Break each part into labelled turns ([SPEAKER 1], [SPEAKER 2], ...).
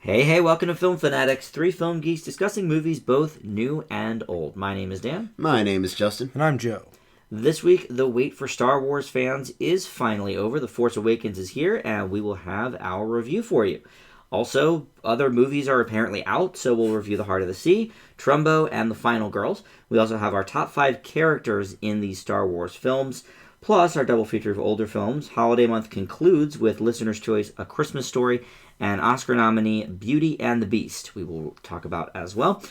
[SPEAKER 1] Hey, welcome to Film Fanatics, three film geeks discussing movies both new and old. My name is Dan.
[SPEAKER 2] My name is Justin.
[SPEAKER 3] And I'm Joe.
[SPEAKER 1] This week, the wait for Star Wars fans is finally over. The Force Awakens is here, and we will have our review for you. Also, other movies are apparently out, so we'll review The Heart of the Sea, Trumbo, and The Final Girls. We also have our top 5 characters in these Star Wars films, plus our double feature of older films. Holiday month concludes with Listener's Choice, A Christmas Story, and Oscar nominee Beauty and the Beast we will talk about as well.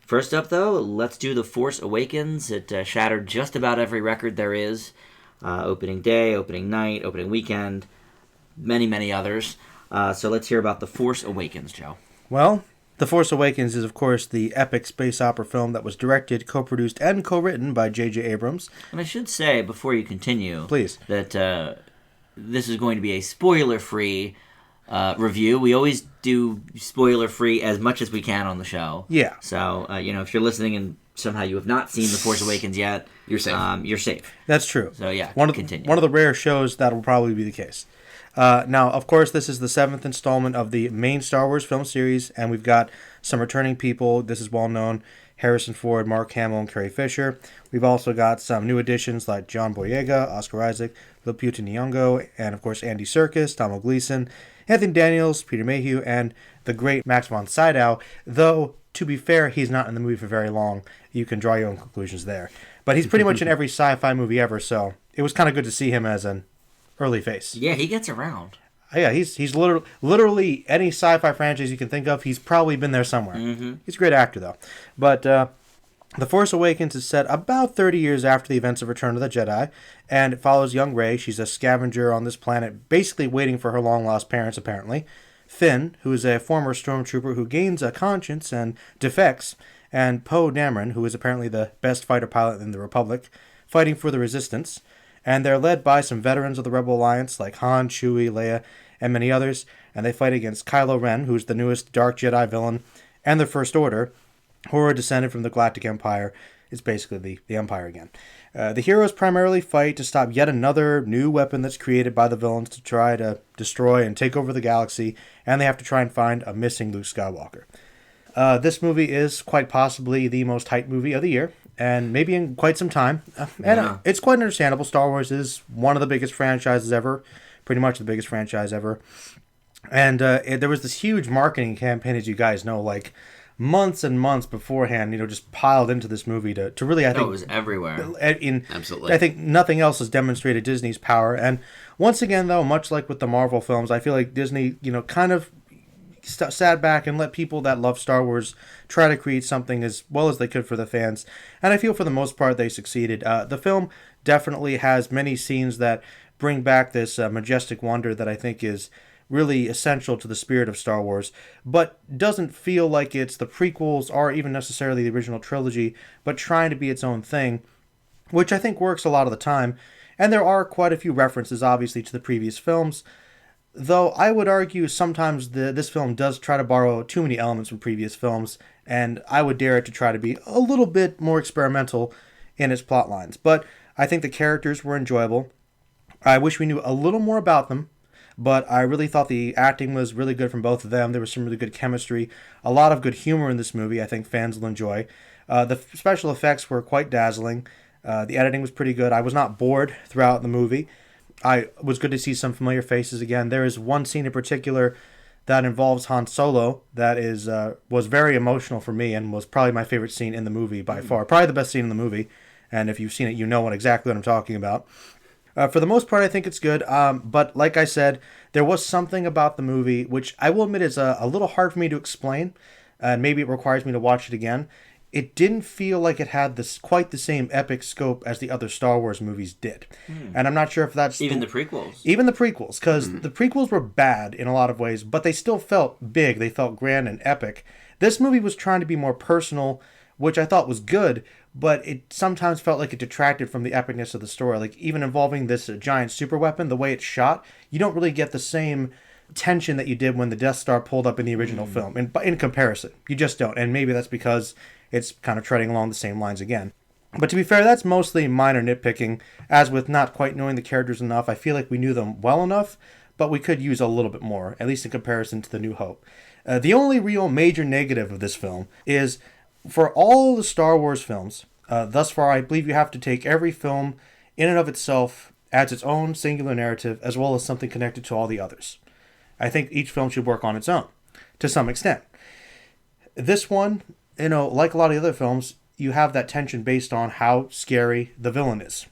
[SPEAKER 1] First up, though, let's do The Force Awakens. It shattered just about every record there is. Opening day, opening night, opening weekend, many others. So let's hear about The Force Awakens, Joe.
[SPEAKER 3] Well, The Force Awakens is, of course, the epic space opera film that was directed, co-produced, and co-written by J.J. Abrams.
[SPEAKER 1] And I should say, before you continue,
[SPEAKER 3] Please,
[SPEAKER 1] that this is going to be a spoiler-free review. We always do spoiler-free as much as we can on the show.
[SPEAKER 3] Yeah.
[SPEAKER 1] So, if you're listening and somehow you have not seen The Force Awakens yet,
[SPEAKER 2] You're safe.
[SPEAKER 1] You're safe.
[SPEAKER 3] That's true.
[SPEAKER 1] So, yeah,
[SPEAKER 3] One of the rare shows that will probably be the case. Now, of course, this is the 7th installment of the main Star Wars film series, and we've got some returning people. This is well known. Harrison Ford, Mark Hamill, and Carrie Fisher. We've also got some new additions like John Boyega, Oscar Isaac, Lupita Nyong'o, and, of course, Andy Serkis, Tom Gleason, Anthony Daniels, Peter Mayhew, and the great Max von Sydow, though, to be fair, he's not in the movie for very long. You can draw your own conclusions there. But he's pretty much in every sci-fi movie ever, so it was kind of good to see him as an early face.
[SPEAKER 1] Yeah, he gets around.
[SPEAKER 3] Yeah, he's literally any sci-fi franchise you can think of, he's probably been there somewhere.
[SPEAKER 1] Mm-hmm.
[SPEAKER 3] He's a great actor, though. But The Force Awakens is set about 30 years after the events of Return of the Jedi, and it follows young Rey. She's a scavenger on this planet, basically waiting for her long-lost parents, apparently. Finn, who is a former stormtrooper who gains a conscience and defects, and Poe Dameron, who is apparently the best fighter pilot in the Republic, fighting for the Resistance. And they're led by some veterans of the Rebel Alliance like Han, Chewie, Leia, and many others, and they fight against Kylo Ren, who's the newest Dark Jedi villain, and the First Order, who are descended from the Galactic Empire. It's basically the Empire again. The heroes primarily fight to stop yet another new weapon that's created by the villains to try to destroy and take over the galaxy, and they have to try and find a missing Luke Skywalker. This movie is quite possibly the most hyped movie of the year, and maybe in quite some time. And it's quite understandable. Star Wars is one of the biggest franchises ever, pretty much the biggest franchise ever. And there was this huge marketing campaign, as you guys know, like months and months beforehand, just piled into this movie to really, I think...
[SPEAKER 1] it was everywhere.
[SPEAKER 2] Absolutely.
[SPEAKER 3] I think nothing else has demonstrated Disney's power. And once again, though, much like with the Marvel films, I feel like Disney, kind of sat back and let people that love Star Wars try to create something as well as they could for the fans. And I feel for the most part they succeeded. The film definitely has many scenes that bring back this majestic wonder that I think is really essential to the spirit of Star Wars, but doesn't feel like it's the prequels or even necessarily the original trilogy, but trying to be its own thing, which I think works a lot of the time. And there are quite a few references, obviously, to the previous films, though I would argue sometimes this film does try to borrow too many elements from previous films, and I would dare it to try to be a little bit more experimental in its plot lines. But I think the characters were enjoyable. I wish we knew a little more about them, but I really thought the acting was really good from both of them. There was some really good chemistry, a lot of good humor in this movie I think fans will enjoy. The special effects were quite dazzling. The editing was pretty good. I was not bored throughout the movie. I was good to see some familiar faces again. There is one scene in particular that involves Han Solo that was very emotional for me and was probably my favorite scene in the movie by far. Probably the best scene in the movie. And if you've seen it, you know exactly what I'm talking about. For the most part, I think it's good. But like I said, there was something about the movie which I will admit is a little hard for me to explain. And maybe it requires me to watch it again. It didn't feel like it had quite the same epic scope as the other Star Wars movies did. And I'm not sure if that's...
[SPEAKER 1] Even the prequels.
[SPEAKER 3] Even the prequels, because the prequels were bad in a lot of ways, but they still felt big. They felt grand and epic. This movie was trying to be more personal, which I thought was good, but it sometimes felt like it detracted from the epicness of the story. Like, even involving this giant super weapon, the way it's shot, you don't really get the same tension that you did when the Death Star pulled up in the original film. In comparison, you just don't. And maybe that's because it's kind of treading along the same lines again. But to be fair, that's mostly minor nitpicking. As with not quite knowing the characters enough, I feel like we knew them well enough, but we could use a little bit more, at least in comparison to The New Hope. The only real major negative of this film is for all the Star Wars films, thus far, I believe you have to take every film in and of itself as its own singular narrative, as well as something connected to all the others. I think each film should work on its own, to some extent. This one, like a lot of the other films, you have that tension based on how scary the villain is.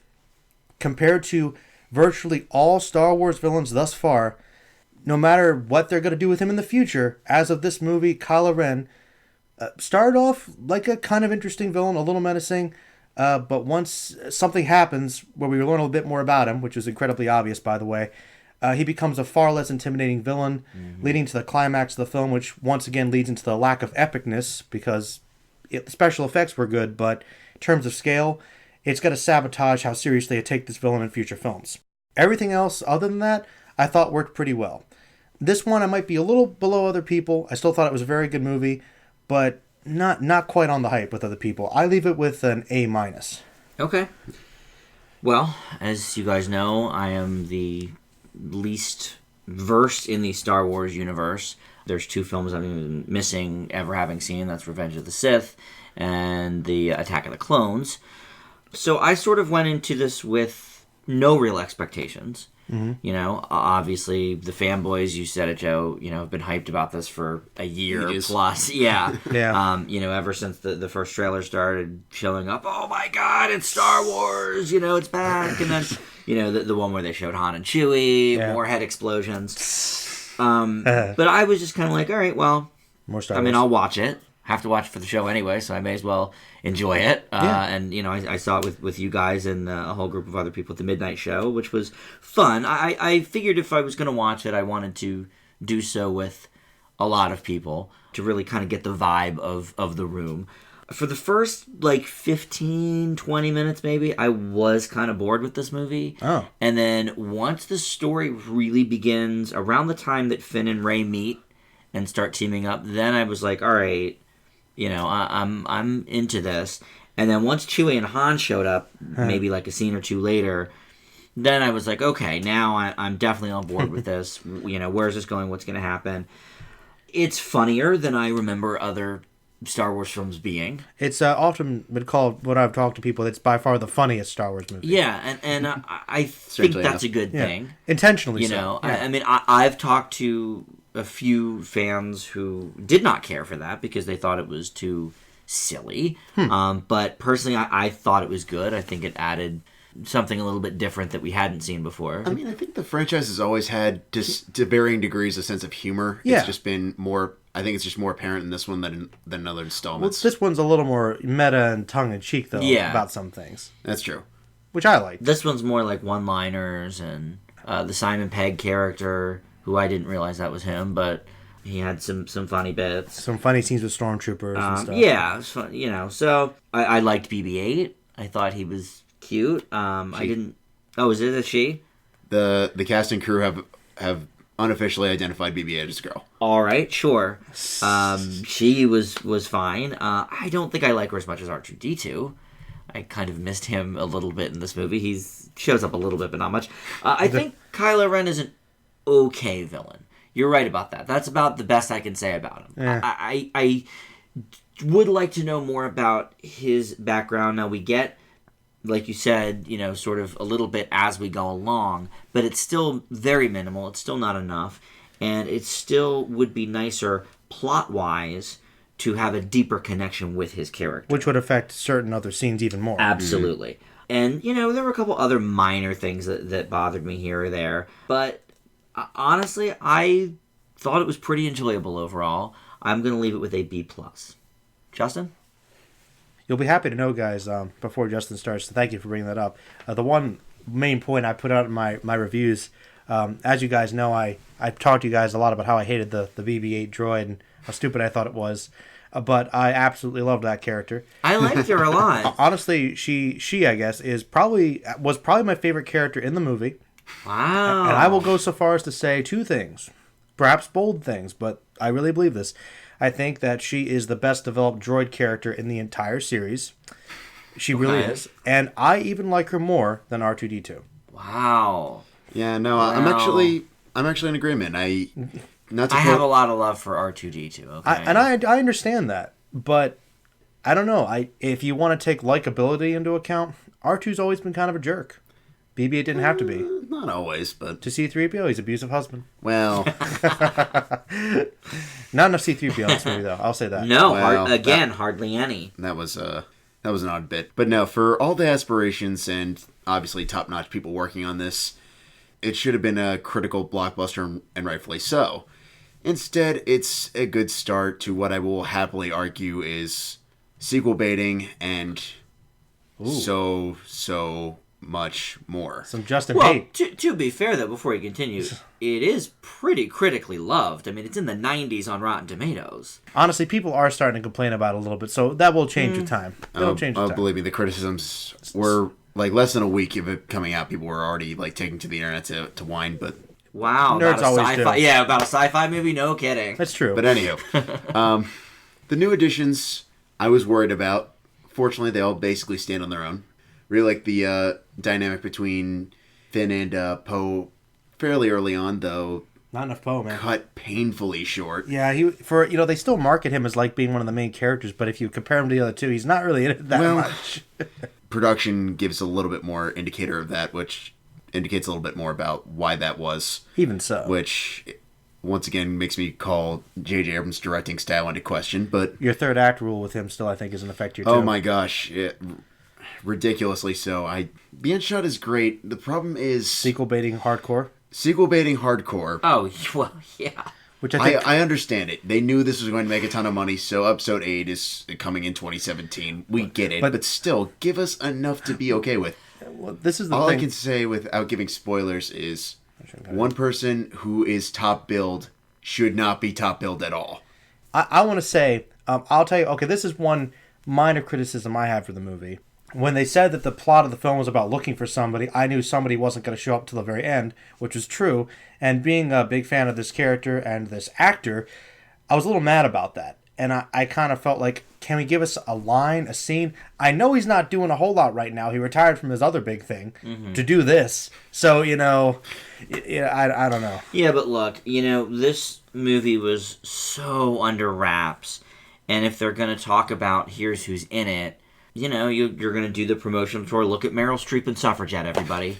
[SPEAKER 3] Compared to virtually all Star Wars villains thus far, no matter what they're going to do with him in the future, as of this movie, Kylo Ren started off like a kind of interesting villain, a little menacing, but once something happens where we learn a little bit more about him, which is incredibly obvious, by the way, he becomes a far less intimidating villain, leading to the climax of the film, which once again leads into the lack of epicness, because special effects were good, but in terms of scale, it's going to sabotage how seriously I take this villain in future films. Everything else, other than that, I thought worked pretty well. This one, I might be a little below other people. I still thought it was a very good movie, but not quite on the hype with other people. I leave it with an A-.
[SPEAKER 1] Okay. Well, as you guys know, I am the least versed in the Star Wars universe. There's 2 films I'm missing ever having seen. That's Revenge of the Sith and the Attack of the Clones. So I sort of went into this with no real expectations. Obviously the fanboys, you said it, Joe, have been hyped about this for a year plus. Yeah.
[SPEAKER 3] Yeah.
[SPEAKER 1] Ever since the first trailer started showing up, oh my God, it's Star Wars, it's back. And then, the one where they showed Han and Chewie, warhead explosions. But I was just kind of like, all right, well,
[SPEAKER 3] more Star Wars.
[SPEAKER 1] I'll watch it. Have to watch it for the show anyway, so I may as well enjoy it. And, I saw it with you guys and a whole group of other people at the midnight show, which was fun. I figured if I was going to watch it, I wanted to do so with a lot of people to really kind of get the vibe of the room. For the first, 15, 20 minutes maybe, I was kind of bored with this movie.
[SPEAKER 3] Oh.
[SPEAKER 1] And then once the story really begins, around the time that Finn and Rey meet and start teaming up, then I was like, all right, I'm into this. And then once Chewie and Han showed up, maybe a scene or 2 later, then I was like, okay, now I'm definitely on board with this. Where's this going? What's going to happen? It's funnier than I remember other Star Wars films being.
[SPEAKER 3] It's often been called, when I've talked to people, it's by far the funniest Star Wars movie.
[SPEAKER 1] Yeah, and I think that's a good thing.
[SPEAKER 3] Intentionally so.
[SPEAKER 1] Yeah. I've talked to a few fans who did not care for that because they thought it was too silly. But personally, I thought it was good. I think it added something a little bit different that we hadn't seen before.
[SPEAKER 2] I think the franchise has always had, to varying degrees, a sense of humor.
[SPEAKER 3] Yeah.
[SPEAKER 2] It's just been more... I think it's just more apparent in this one than other installments.
[SPEAKER 3] Well, this one's a little more meta and tongue-in-cheek, though, about some things.
[SPEAKER 2] That's true.
[SPEAKER 3] Which I like.
[SPEAKER 1] This one's more like one-liners and the Simon Pegg character, who I didn't realize that was him, but he had some funny bits.
[SPEAKER 3] Some funny scenes with stormtroopers and stuff.
[SPEAKER 1] Yeah, it was fun, so I liked BB-8. I thought he was cute. I didn't... Oh, is it a she?
[SPEAKER 2] The cast and crew have unofficially identified BB-8 as a girl.
[SPEAKER 1] All right, sure. She was fine. I don't think I like her as much as R2-D2. I kind of missed him a little bit in this movie. He shows up a little bit, but not much. I think Kylo Ren is an okay villain. You're right about that. That's about the best I can say about him.
[SPEAKER 3] Yeah.
[SPEAKER 1] I would like to know more about his background. Now, we get, like you said, sort of a little bit as we go along, but it's still very minimal. It's still not enough. And it still would be nicer, plot-wise, to have a deeper connection with his character.
[SPEAKER 3] Which would affect certain other scenes even more.
[SPEAKER 1] Absolutely. And, there were a couple other minor things that bothered me here or there. But, honestly, I thought it was pretty enjoyable overall. I'm going to leave it with a B+. Justin?
[SPEAKER 3] You'll be happy to know, guys, before Justin starts, so thank you for bringing that up. The one main point I put out in my reviews, as you guys know, I talked to you guys a lot about how I hated the BB-8 droid and how stupid I thought it was. But I absolutely loved that character.
[SPEAKER 1] I liked her a lot.
[SPEAKER 3] Honestly, she I guess was probably my favorite character in the movie.
[SPEAKER 1] Wow.
[SPEAKER 3] And I will go so far as to say 2 things, perhaps bold things, but I really believe this. I think that she is the best developed droid character in the entire series. She really is, and I even like her more than R2-D2.
[SPEAKER 1] Wow.
[SPEAKER 2] Yeah, no,
[SPEAKER 1] Wow.
[SPEAKER 2] I'm actually in agreement. not to
[SPEAKER 1] I have a
[SPEAKER 2] quote,
[SPEAKER 1] lot of love for R2D2. Okay,
[SPEAKER 3] I understand that, but I don't know. If you want to take likability into account, R2's always been kind of a jerk. BB-8 didn't have to be.
[SPEAKER 2] not always, but
[SPEAKER 3] To C-3PO, he's an abusive husband.
[SPEAKER 2] well,
[SPEAKER 3] Not enough C-3PO in this movie, though. I'll say that.
[SPEAKER 1] no,
[SPEAKER 2] Well,
[SPEAKER 1] hardly any.
[SPEAKER 2] that was an odd bit. But no, for all the aspirations and obviously top-notch people working on this, it should have been a critical blockbuster, and rightfully so. Instead, it's a good start to what I will happily argue is sequel baiting and so much more.
[SPEAKER 3] Some Justin
[SPEAKER 1] Well,
[SPEAKER 3] hate.
[SPEAKER 1] to be fair, though, before you continue, it is pretty critically loved. I mean, it's in the 90s on Rotten Tomatoes.
[SPEAKER 3] Honestly, people are starting to complain about it a little bit, so that will change with time. It'll change with time.
[SPEAKER 2] Believe me, the criticisms were like less than a week of it coming out. People were already like taking to the internet to whine, but
[SPEAKER 1] Wow,
[SPEAKER 3] Nerds
[SPEAKER 1] about a
[SPEAKER 3] always
[SPEAKER 1] sci-fi.
[SPEAKER 3] do.
[SPEAKER 1] Yeah, about a sci-fi movie. No kidding.
[SPEAKER 3] That's true.
[SPEAKER 2] anyhow, the new additions I was worried about. Fortunately, they all basically stand on their own. Really like the dynamic between Finn and Poe fairly early on, though
[SPEAKER 3] Not enough Poe, man.
[SPEAKER 2] cut painfully short.
[SPEAKER 3] Yeah, they still market him as like being one of the main characters, but if you compare him to the other two, he's not really in it that
[SPEAKER 2] Well,
[SPEAKER 3] much.
[SPEAKER 2] Production gives a little bit more indicator of that, which indicates a little bit more about why that was.
[SPEAKER 3] Even so.
[SPEAKER 2] Which, once again, makes me call J.J. Abrams' directing style into question, but
[SPEAKER 3] Your third act rule with him still, I think, is in effect here, too.
[SPEAKER 2] oh my gosh, ridiculously so. Beyond Shot is great. The problem is
[SPEAKER 3] Sequel baiting hardcore,
[SPEAKER 2] sequel baiting hardcore.
[SPEAKER 1] Oh, well, yeah.
[SPEAKER 3] which I think...
[SPEAKER 2] I understand it. They knew this was going to make a ton of money, so episode 8 is coming in 2017. We get it, but still, give us enough to be okay with.
[SPEAKER 3] well, this is the
[SPEAKER 2] All
[SPEAKER 3] thing.
[SPEAKER 2] I can say without giving spoilers is one person who is top billed should not be top billed at all.
[SPEAKER 3] I want to say, I'll tell you, okay, this is one minor criticism I have for the movie. When they said that the plot of the film was about looking for somebody, I knew somebody wasn't going to show up till the very end, which was true. And being a big fan of this character and this actor, I was a little mad about that. And I kind of felt like, can we give us a line, a scene? I know he's not doing a whole lot right now. He retired from his other big thing to do this. So, I don't know.
[SPEAKER 1] Yeah, but look, this movie was so under wraps. And if they're going to talk about here's who's in it, you're going to do the promotional tour. Look at Meryl Streep and Suffragette, everybody.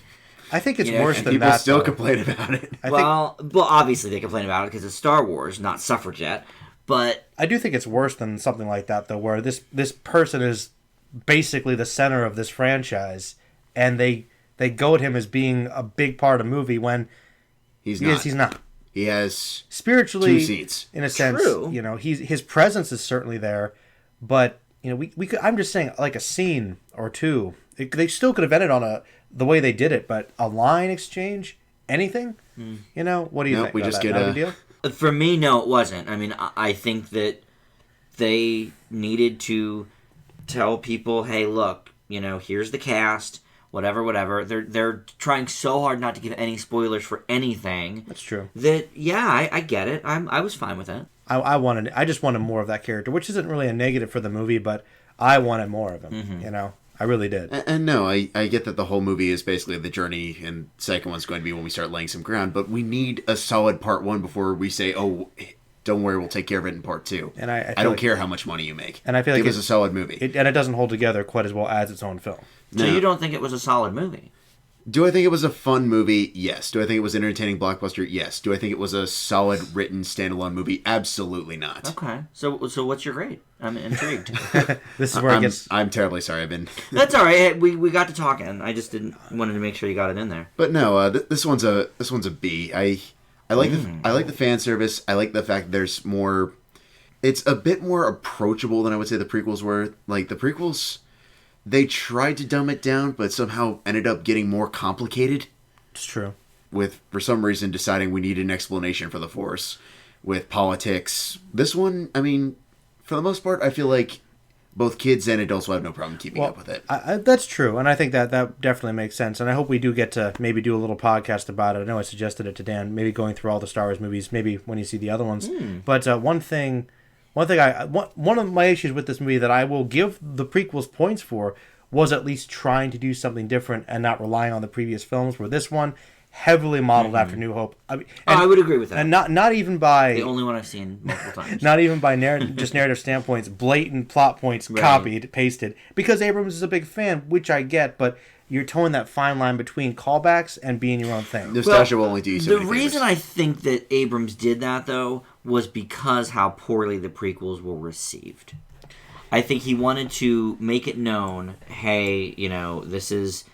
[SPEAKER 3] I think it's
[SPEAKER 1] Yeah,
[SPEAKER 3] worse
[SPEAKER 1] and
[SPEAKER 3] than
[SPEAKER 2] People
[SPEAKER 3] that.
[SPEAKER 2] still
[SPEAKER 3] though.
[SPEAKER 2] complain about it.
[SPEAKER 1] Well, obviously they complain about it because it's Star Wars, not Suffragette. But
[SPEAKER 3] I do think it's worse than something like that, though, where this person is basically the center of this franchise, and they goad him as being a big part of the movie when
[SPEAKER 2] He's not.
[SPEAKER 3] he's not.
[SPEAKER 2] He has
[SPEAKER 3] Spiritually,
[SPEAKER 2] 2 seats.
[SPEAKER 3] in a sense,
[SPEAKER 1] True.
[SPEAKER 3] his presence is certainly there, but we could. I'm just saying, like a scene or two, they still could have ended on the way they did it, but a line exchange, anything, what do you
[SPEAKER 2] Nope,
[SPEAKER 3] think?
[SPEAKER 2] we
[SPEAKER 3] about
[SPEAKER 2] just
[SPEAKER 3] that?
[SPEAKER 2] get
[SPEAKER 3] Not
[SPEAKER 2] a-
[SPEAKER 3] big deal?
[SPEAKER 1] for me, no, it wasn't. I mean, I think that they needed to tell people, hey, look, here's the cast, whatever. They're trying so hard not to give any spoilers for anything.
[SPEAKER 3] That's true.
[SPEAKER 1] That, yeah, I get it. I was fine with it.
[SPEAKER 3] I just wanted more of that character, which isn't really a negative for the movie, but I wanted more of him. I really did.
[SPEAKER 2] And no, I get that the whole movie is basically the journey, and second one's going to be when we start laying some ground, but we need a solid part 1 before we say, oh, don't worry, we'll take care of it in part 2.
[SPEAKER 3] And I
[SPEAKER 2] don't
[SPEAKER 3] like-
[SPEAKER 2] care how much money you make.
[SPEAKER 3] And I feel like
[SPEAKER 2] Give us a solid movie.
[SPEAKER 3] And it doesn't hold together quite as well as its own film.
[SPEAKER 1] So
[SPEAKER 2] No.
[SPEAKER 1] you don't think it was a solid movie?
[SPEAKER 2] Do I think it was a fun movie? Yes. Do I think it was an entertaining blockbuster? Yes. Do I think it was a solid written standalone movie? Absolutely not.
[SPEAKER 1] Okay. So what's your grade? I'm intrigued.
[SPEAKER 3] This is where it gets.
[SPEAKER 2] I'm terribly sorry. I've been,
[SPEAKER 1] That's all right. We got to talking. I just wanted to make sure you got it in there.
[SPEAKER 2] but no. This one's a B. I like the fan service. I like the fact that there's more. It's a bit more approachable than I would say the prequels were. Like the prequels, they tried to dumb it down, but somehow ended up getting more complicated.
[SPEAKER 3] It's true.
[SPEAKER 2] With, for some reason, deciding we need an explanation for the Force with politics. This one, I mean, for the most part, I feel like both kids and adults will have no problem keeping up with it.
[SPEAKER 3] That's true, and I think that definitely makes sense. And I hope we do get to maybe do a little podcast about it. I know I suggested it to Dan, maybe going through all the Star Wars movies, maybe when you see the other ones. But one of my issues with this movie that I will give the prequels points for was at least trying to do something different and not relying on the previous films. Where this one heavily modeled after New Hope. I mean,
[SPEAKER 1] I would agree with that.
[SPEAKER 3] And not even by
[SPEAKER 1] the only one I've seen multiple times.
[SPEAKER 3] not even by just narrative standpoints, blatant plot points copied, pasted. Because Abrams is a big fan, which I get, but you're towing that fine line between callbacks and being your own thing.
[SPEAKER 2] Nostalgia will only do you so
[SPEAKER 1] The
[SPEAKER 2] many
[SPEAKER 1] reason
[SPEAKER 2] favors.
[SPEAKER 1] I think that Abrams did that, though, was because how poorly the prequels were received. I think he wanted to make it known, hey, this is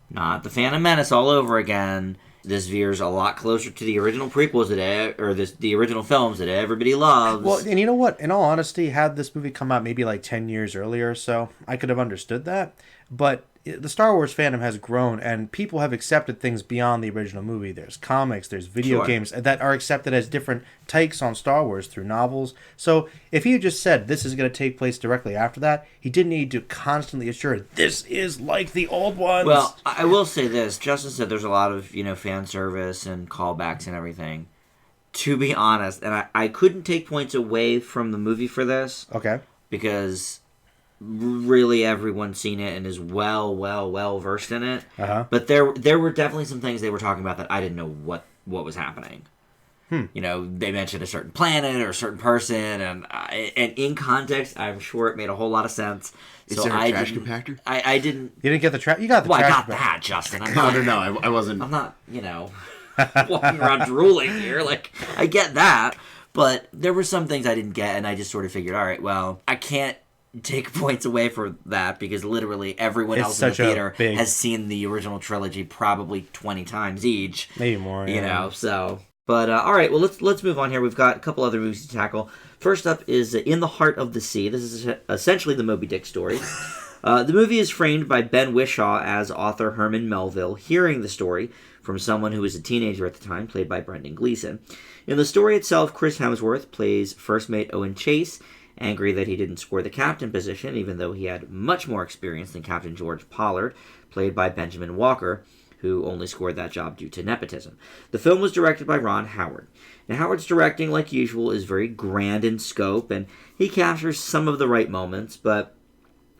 [SPEAKER 1] not the Phantom Menace all over again. This veers a lot closer to the original prequels the original films that everybody loves.
[SPEAKER 3] Well, and you know what? In all honesty, had this movie come out maybe like 10 years earlier or so, I could have understood that. But the Star Wars fandom has grown, and people have accepted things beyond the original movie. There's comics, there's video games that are accepted as different takes on Star Wars through novels. So if he had just said this is going to take place directly after that, he didn't need to constantly assure this is like the old ones.
[SPEAKER 1] Well, I will say this. Justin said there's a lot of, fan service and callbacks and everything. To be honest, and I couldn't take points away from the movie for this.
[SPEAKER 3] Okay.
[SPEAKER 1] Because really everyone's seen it and is well versed in it.
[SPEAKER 3] Uh-huh.
[SPEAKER 1] But there were definitely some things they were talking about that I didn't know what was happening. They mentioned a certain planet or a certain person, and in context, I'm sure it made a whole lot of sense.
[SPEAKER 2] Is there a trash compactor?
[SPEAKER 1] I didn't.
[SPEAKER 3] You didn't get the trash? You got the trash
[SPEAKER 1] I got
[SPEAKER 3] compactor.
[SPEAKER 1] that, Justin.
[SPEAKER 2] No, I wasn't.
[SPEAKER 1] I'm not, walking around drooling here. Like, I get that, but there were some things I didn't get, and I just sort of figured, all right, well, I can't take points away for that because literally everyone else in the theater has seen the original trilogy probably 20 times each.
[SPEAKER 3] Maybe more,
[SPEAKER 1] so... But, all right, well, let's move on here. We've got a couple other movies to tackle. First up is In the Heart of the Sea. This is essentially the Moby Dick story. The movie is framed by Ben Whishaw as author Herman Melville, hearing the story from someone who was a teenager at the time, played by Brendan Gleeson. In the story itself, Chris Hemsworth plays First Mate Owen Chase, angry that he didn't score the captain position, even though he had much more experience than Captain George Pollard, played by Benjamin Walker, who only scored that job due to nepotism. The film was directed by Ron Howard. Now, Howard's directing, like usual, is very grand in scope, and he captures some of the right moments, but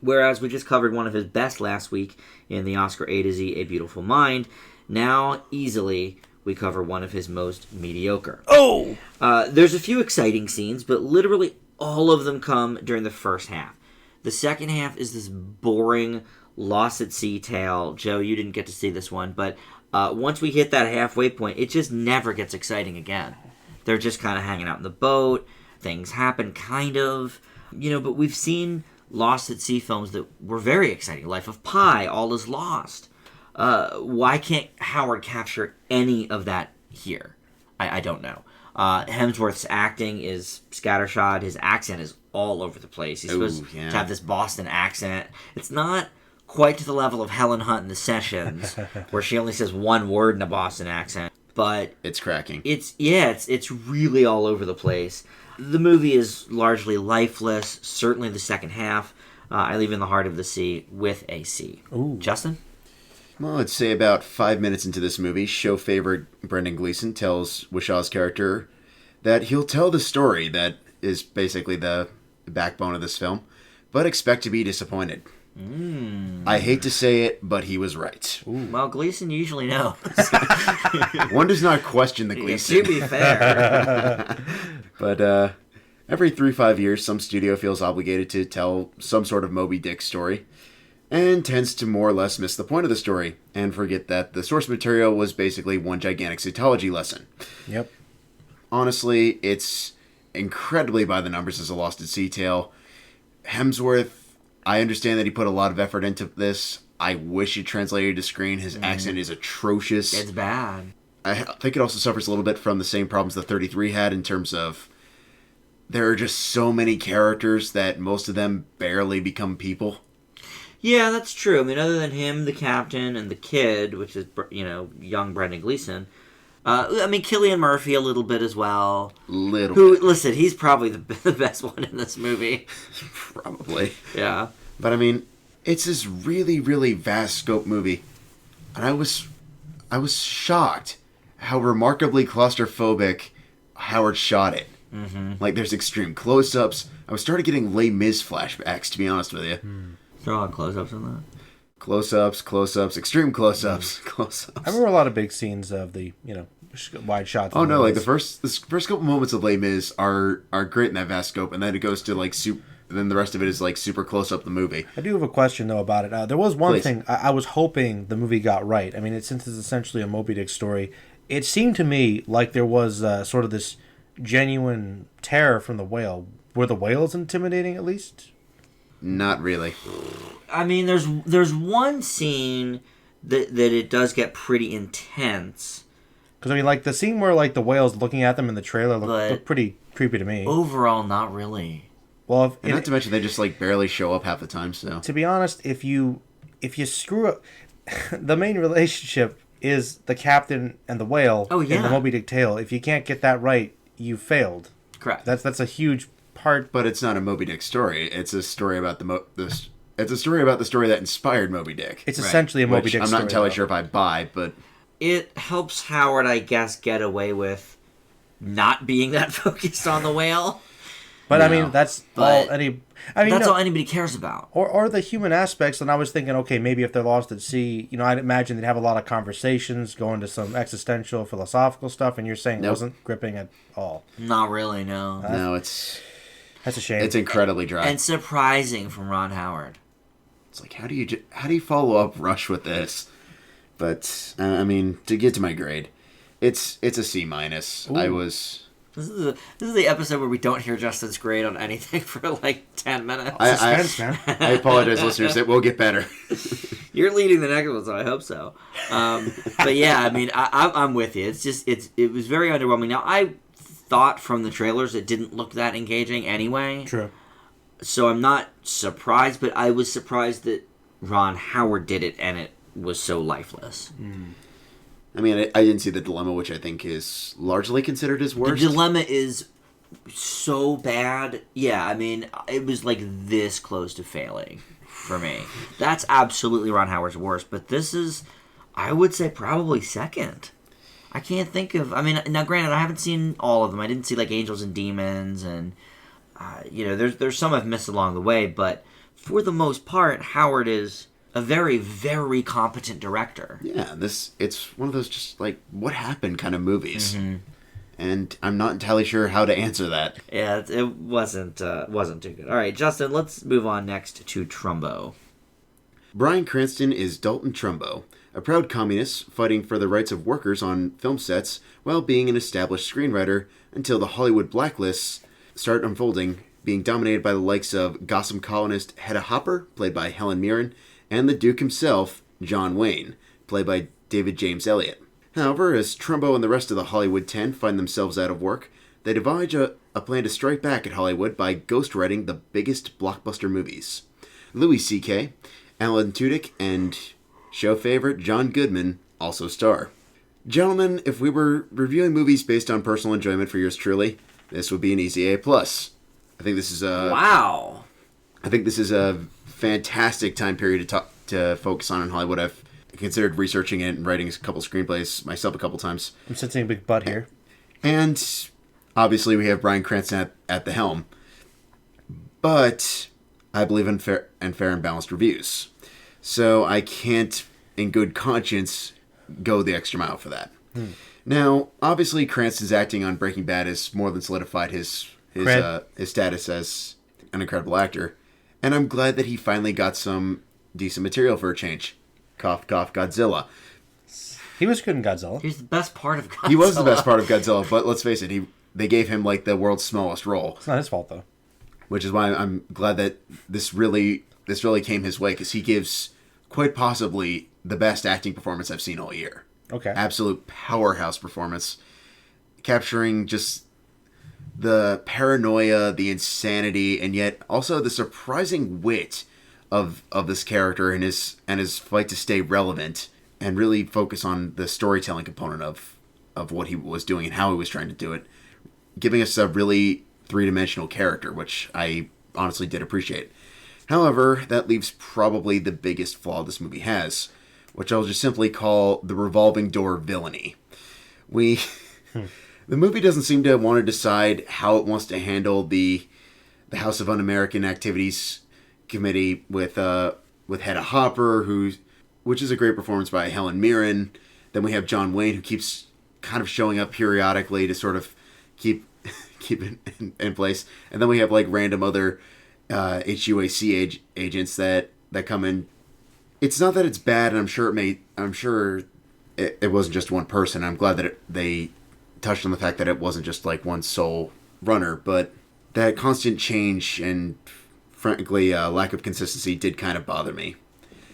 [SPEAKER 1] whereas we just covered one of his best last week in the Oscar A to Z, A Beautiful Mind, now, easily, we cover one of his most mediocre.
[SPEAKER 3] Oh!
[SPEAKER 1] There's a few exciting scenes, but literally all of them come during the first half. The second half is this boring, Lost at Sea tale. Joe, you didn't get to see this one, but once we hit that halfway point, it just never gets exciting again. They're just kind of hanging out in the boat. Things happen, kind of. But we've seen Lost at Sea films that were very exciting. Life of Pi, All is Lost. Why can't Howard capture any of that here? I don't know. Hemsworth's acting is scattershot. His accent is all over the place. He's supposed to have this Boston accent. It's not quite to the level of Helen Hunt in The Sessions, where she only says one word in a Boston accent. But
[SPEAKER 2] it's cracking.
[SPEAKER 1] It's really all over the place. The movie is largely lifeless. Certainly the second half. I leave In the Heart of the Sea with a C.
[SPEAKER 3] Ooh.
[SPEAKER 1] Justin?
[SPEAKER 2] Well, let's say about 5 minutes into this movie, show favorite Brendan Gleeson tells Wishaw's character that he'll tell the story that is basically the backbone of this film, but expect to be disappointed. I hate to say it, but he was right.
[SPEAKER 1] Ooh. Well, Gleeson usually knows.
[SPEAKER 2] One does not question the Gleeson.
[SPEAKER 1] To be fair.
[SPEAKER 2] But every 3-5 years, some studio feels obligated to tell some sort of Moby Dick story, and tends to more or less miss the point of the story, and forget that the source material was basically one gigantic cytology lesson.
[SPEAKER 3] Yep.
[SPEAKER 2] Honestly, it's incredibly by the numbers as a Lost at Sea tale. Hemsworth, I understand that he put a lot of effort into this. I wish it translated to screen. His accent is atrocious.
[SPEAKER 1] It's bad.
[SPEAKER 2] I think it also suffers a little bit from the same problems the 33 had in terms of there are just so many characters that most of them barely become people.
[SPEAKER 1] Yeah, that's true. I mean, other than him, the captain, and the kid, which is, young Brendan Gleeson. Cillian Murphy a little bit as well. Listen, he's probably the best one in this movie.
[SPEAKER 2] Probably.
[SPEAKER 1] Yeah.
[SPEAKER 2] But it's this really, really vast scope movie. And I was shocked how remarkably claustrophobic Howard shot it. Mm-hmm. Like, there's extreme close-ups. I was starting getting Les Mis flashbacks, to be honest with you.
[SPEAKER 1] Throw on close-ups on that.
[SPEAKER 2] Close-ups, extreme close-ups, close-ups.
[SPEAKER 3] I remember a lot of big scenes of the, wide shots.
[SPEAKER 2] Oh no! Like the first couple moments of Les Mis are great in that vast scope, and then it goes to like then the rest of it is like super close up the movie.
[SPEAKER 3] I do have a question though about it. There was one
[SPEAKER 2] Please.
[SPEAKER 3] thing I was hoping the movie got right. I mean, since it's essentially a Moby Dick story, it seemed to me like there was sort of this genuine terror from the whale. Were the whales intimidating at least?
[SPEAKER 2] Not really.
[SPEAKER 1] I mean, there's one scene that it does get pretty intense.
[SPEAKER 3] Because, I mean, like, the scene where, like, the whale's looking at them in the trailer looked pretty creepy to me.
[SPEAKER 1] Overall, not really.
[SPEAKER 3] Well,
[SPEAKER 2] And not to mention, they just, like, barely show up half the time, so...
[SPEAKER 3] To be honest, if you screw up... the main relationship is the captain and the whale in the Moby Dick tale. If you can't get that right, you failed.
[SPEAKER 1] Correct.
[SPEAKER 3] That's a huge part...
[SPEAKER 2] But it's not a Moby Dick story. It's a story about it's a story about the story that inspired Moby Dick.
[SPEAKER 3] It's essentially a Moby Dick story.
[SPEAKER 2] I'm not entirely sure if I buy, but...
[SPEAKER 1] It helps Howard, I guess, get away with not being that focused on the whale.
[SPEAKER 3] But I mean, that's all
[SPEAKER 1] anybody cares about.
[SPEAKER 3] Or the human aspects. And I was thinking, okay, maybe if they're lost at sea, I'd imagine they'd have a lot of conversations, go into some existential, philosophical stuff. And you're saying it wasn't gripping at all.
[SPEAKER 1] Not really, no.
[SPEAKER 2] That's
[SPEAKER 3] a shame.
[SPEAKER 2] It's incredibly dry
[SPEAKER 1] and surprising from Ron Howard.
[SPEAKER 2] It's like, how do you follow up Rush with this? But I mean, to get to my grade, it's a C-. I was.
[SPEAKER 1] This is the episode where we don't hear Justin's grade on anything for like 10 minutes.
[SPEAKER 2] I apologize, listeners. It will get better.
[SPEAKER 1] You're leading the next one, so I hope so. But yeah, I mean, I'm with you. It's just it was very underwhelming. Now, I thought from the trailers it didn't look that engaging anyway.
[SPEAKER 3] True.
[SPEAKER 1] So I'm not surprised, but I was surprised that Ron Howard did it and it was so lifeless.
[SPEAKER 2] I mean, I didn't see the dilemma, which I think is largely considered his worst.
[SPEAKER 1] The dilemma is so bad. Yeah, I mean, it was like this close to failing for me. That's absolutely Ron Howard's worst, but this is, I would say, probably second. I can't think of... I mean, now granted, I haven't seen all of them. I didn't see, like, Angels and Demons, and, there's some I've missed along the way, but for the most part, Howard is a very, very competent director.
[SPEAKER 2] Yeah, it's one of those just, like, what happened kind of movies.
[SPEAKER 1] Mm-hmm.
[SPEAKER 2] And I'm not entirely sure how to answer that.
[SPEAKER 1] Yeah, it wasn't too good. All right, Justin, let's move on next to Trumbo.
[SPEAKER 2] Bryan Cranston is Dalton Trumbo, a proud communist fighting for the rights of workers on film sets while being an established screenwriter until the Hollywood blacklists start unfolding, being dominated by the likes of Gotham colonist Hedda Hopper, played by Helen Mirren, and the Duke himself, John Wayne, played by David James Elliott. However, as Trumbo and the rest of the Hollywood 10 find themselves out of work, they devise a plan to strike back at Hollywood by ghostwriting the biggest blockbuster movies. Louis C.K., Alan Tudyk, and show favorite John Goodman also star. Gentlemen, if we were reviewing movies based on personal enjoyment for yours truly, this would be an easy A+. I think this is
[SPEAKER 1] Wow.
[SPEAKER 2] I think this is a fantastic time period to focus on in Hollywood. I've considered researching it and writing a couple screenplays myself a couple times.
[SPEAKER 3] I'm sensing a big butt here.
[SPEAKER 2] And obviously we have Bryan Cranston at the helm. But I believe in fair and balanced reviews. So I can't, in good conscience, go the extra mile for that. Now, obviously Cranston's acting on Breaking Bad has more than solidified his status as an incredible actor. And I'm glad that he finally got some decent material for a change. Cough, cough, Godzilla.
[SPEAKER 3] He was good in Godzilla.
[SPEAKER 1] He's the best part of Godzilla.
[SPEAKER 2] He was the best part of Godzilla, but let's face it, they gave him like the world's smallest role.
[SPEAKER 3] It's not his fault, though.
[SPEAKER 2] Which is why I'm glad that this really came his way, because he gives quite possibly the best acting performance I've seen all year.
[SPEAKER 3] Okay.
[SPEAKER 2] Absolute powerhouse performance. Capturing just the paranoia, the insanity, and yet also the surprising wit of this character and his fight to stay relevant and really focus on the storytelling component of what he was doing and how he was trying to do it, giving us a really three-dimensional character, which I honestly did appreciate. However, that leaves probably the biggest flaw this movie has, which I'll just simply call the revolving door villainy. The movie doesn't seem to want to decide how it wants to handle the House of Un-American Activities Committee with with Hedda Hopper, which is a great performance by Helen Mirren. Then we have John Wayne, who keeps kind of showing up periodically to sort of keep it in place. And then we have like random other HUAC agents that come in. It's not that it's bad, and I'm sure it wasn't just one person. I'm glad that they touched on the fact that it wasn't just like one sole runner, but that constant change and frankly lack of consistency did kind of bother me.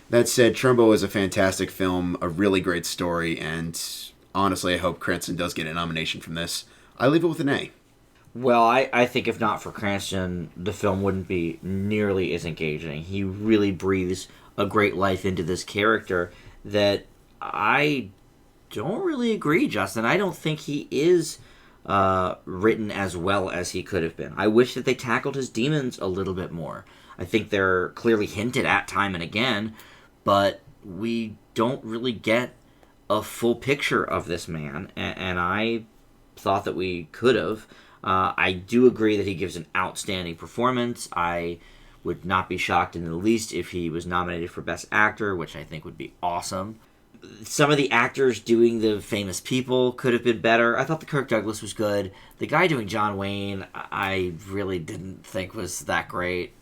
[SPEAKER 2] That said, Trumbo is a fantastic film, a really great story, and honestly, I hope Cranston does get a nomination from this. I leave it with an A.
[SPEAKER 1] Well, I think if not for Cranston, the film wouldn't be nearly as engaging. He really breathes a great life into this character that I don't really agree, Justin. I don't think he is written as well as he could have been. I wish that they tackled his demons a little bit more. I think they're clearly hinted at time and again, but we don't really get a full picture of this man, and I thought that we could have. I do agree that he gives an outstanding performance. I would not be shocked in the least if he was nominated for Best Actor, which I think would be awesome. Some of the actors doing the famous people could have been better. I thought the Kirk Douglas was good. The guy doing John Wayne, I really didn't think was that great.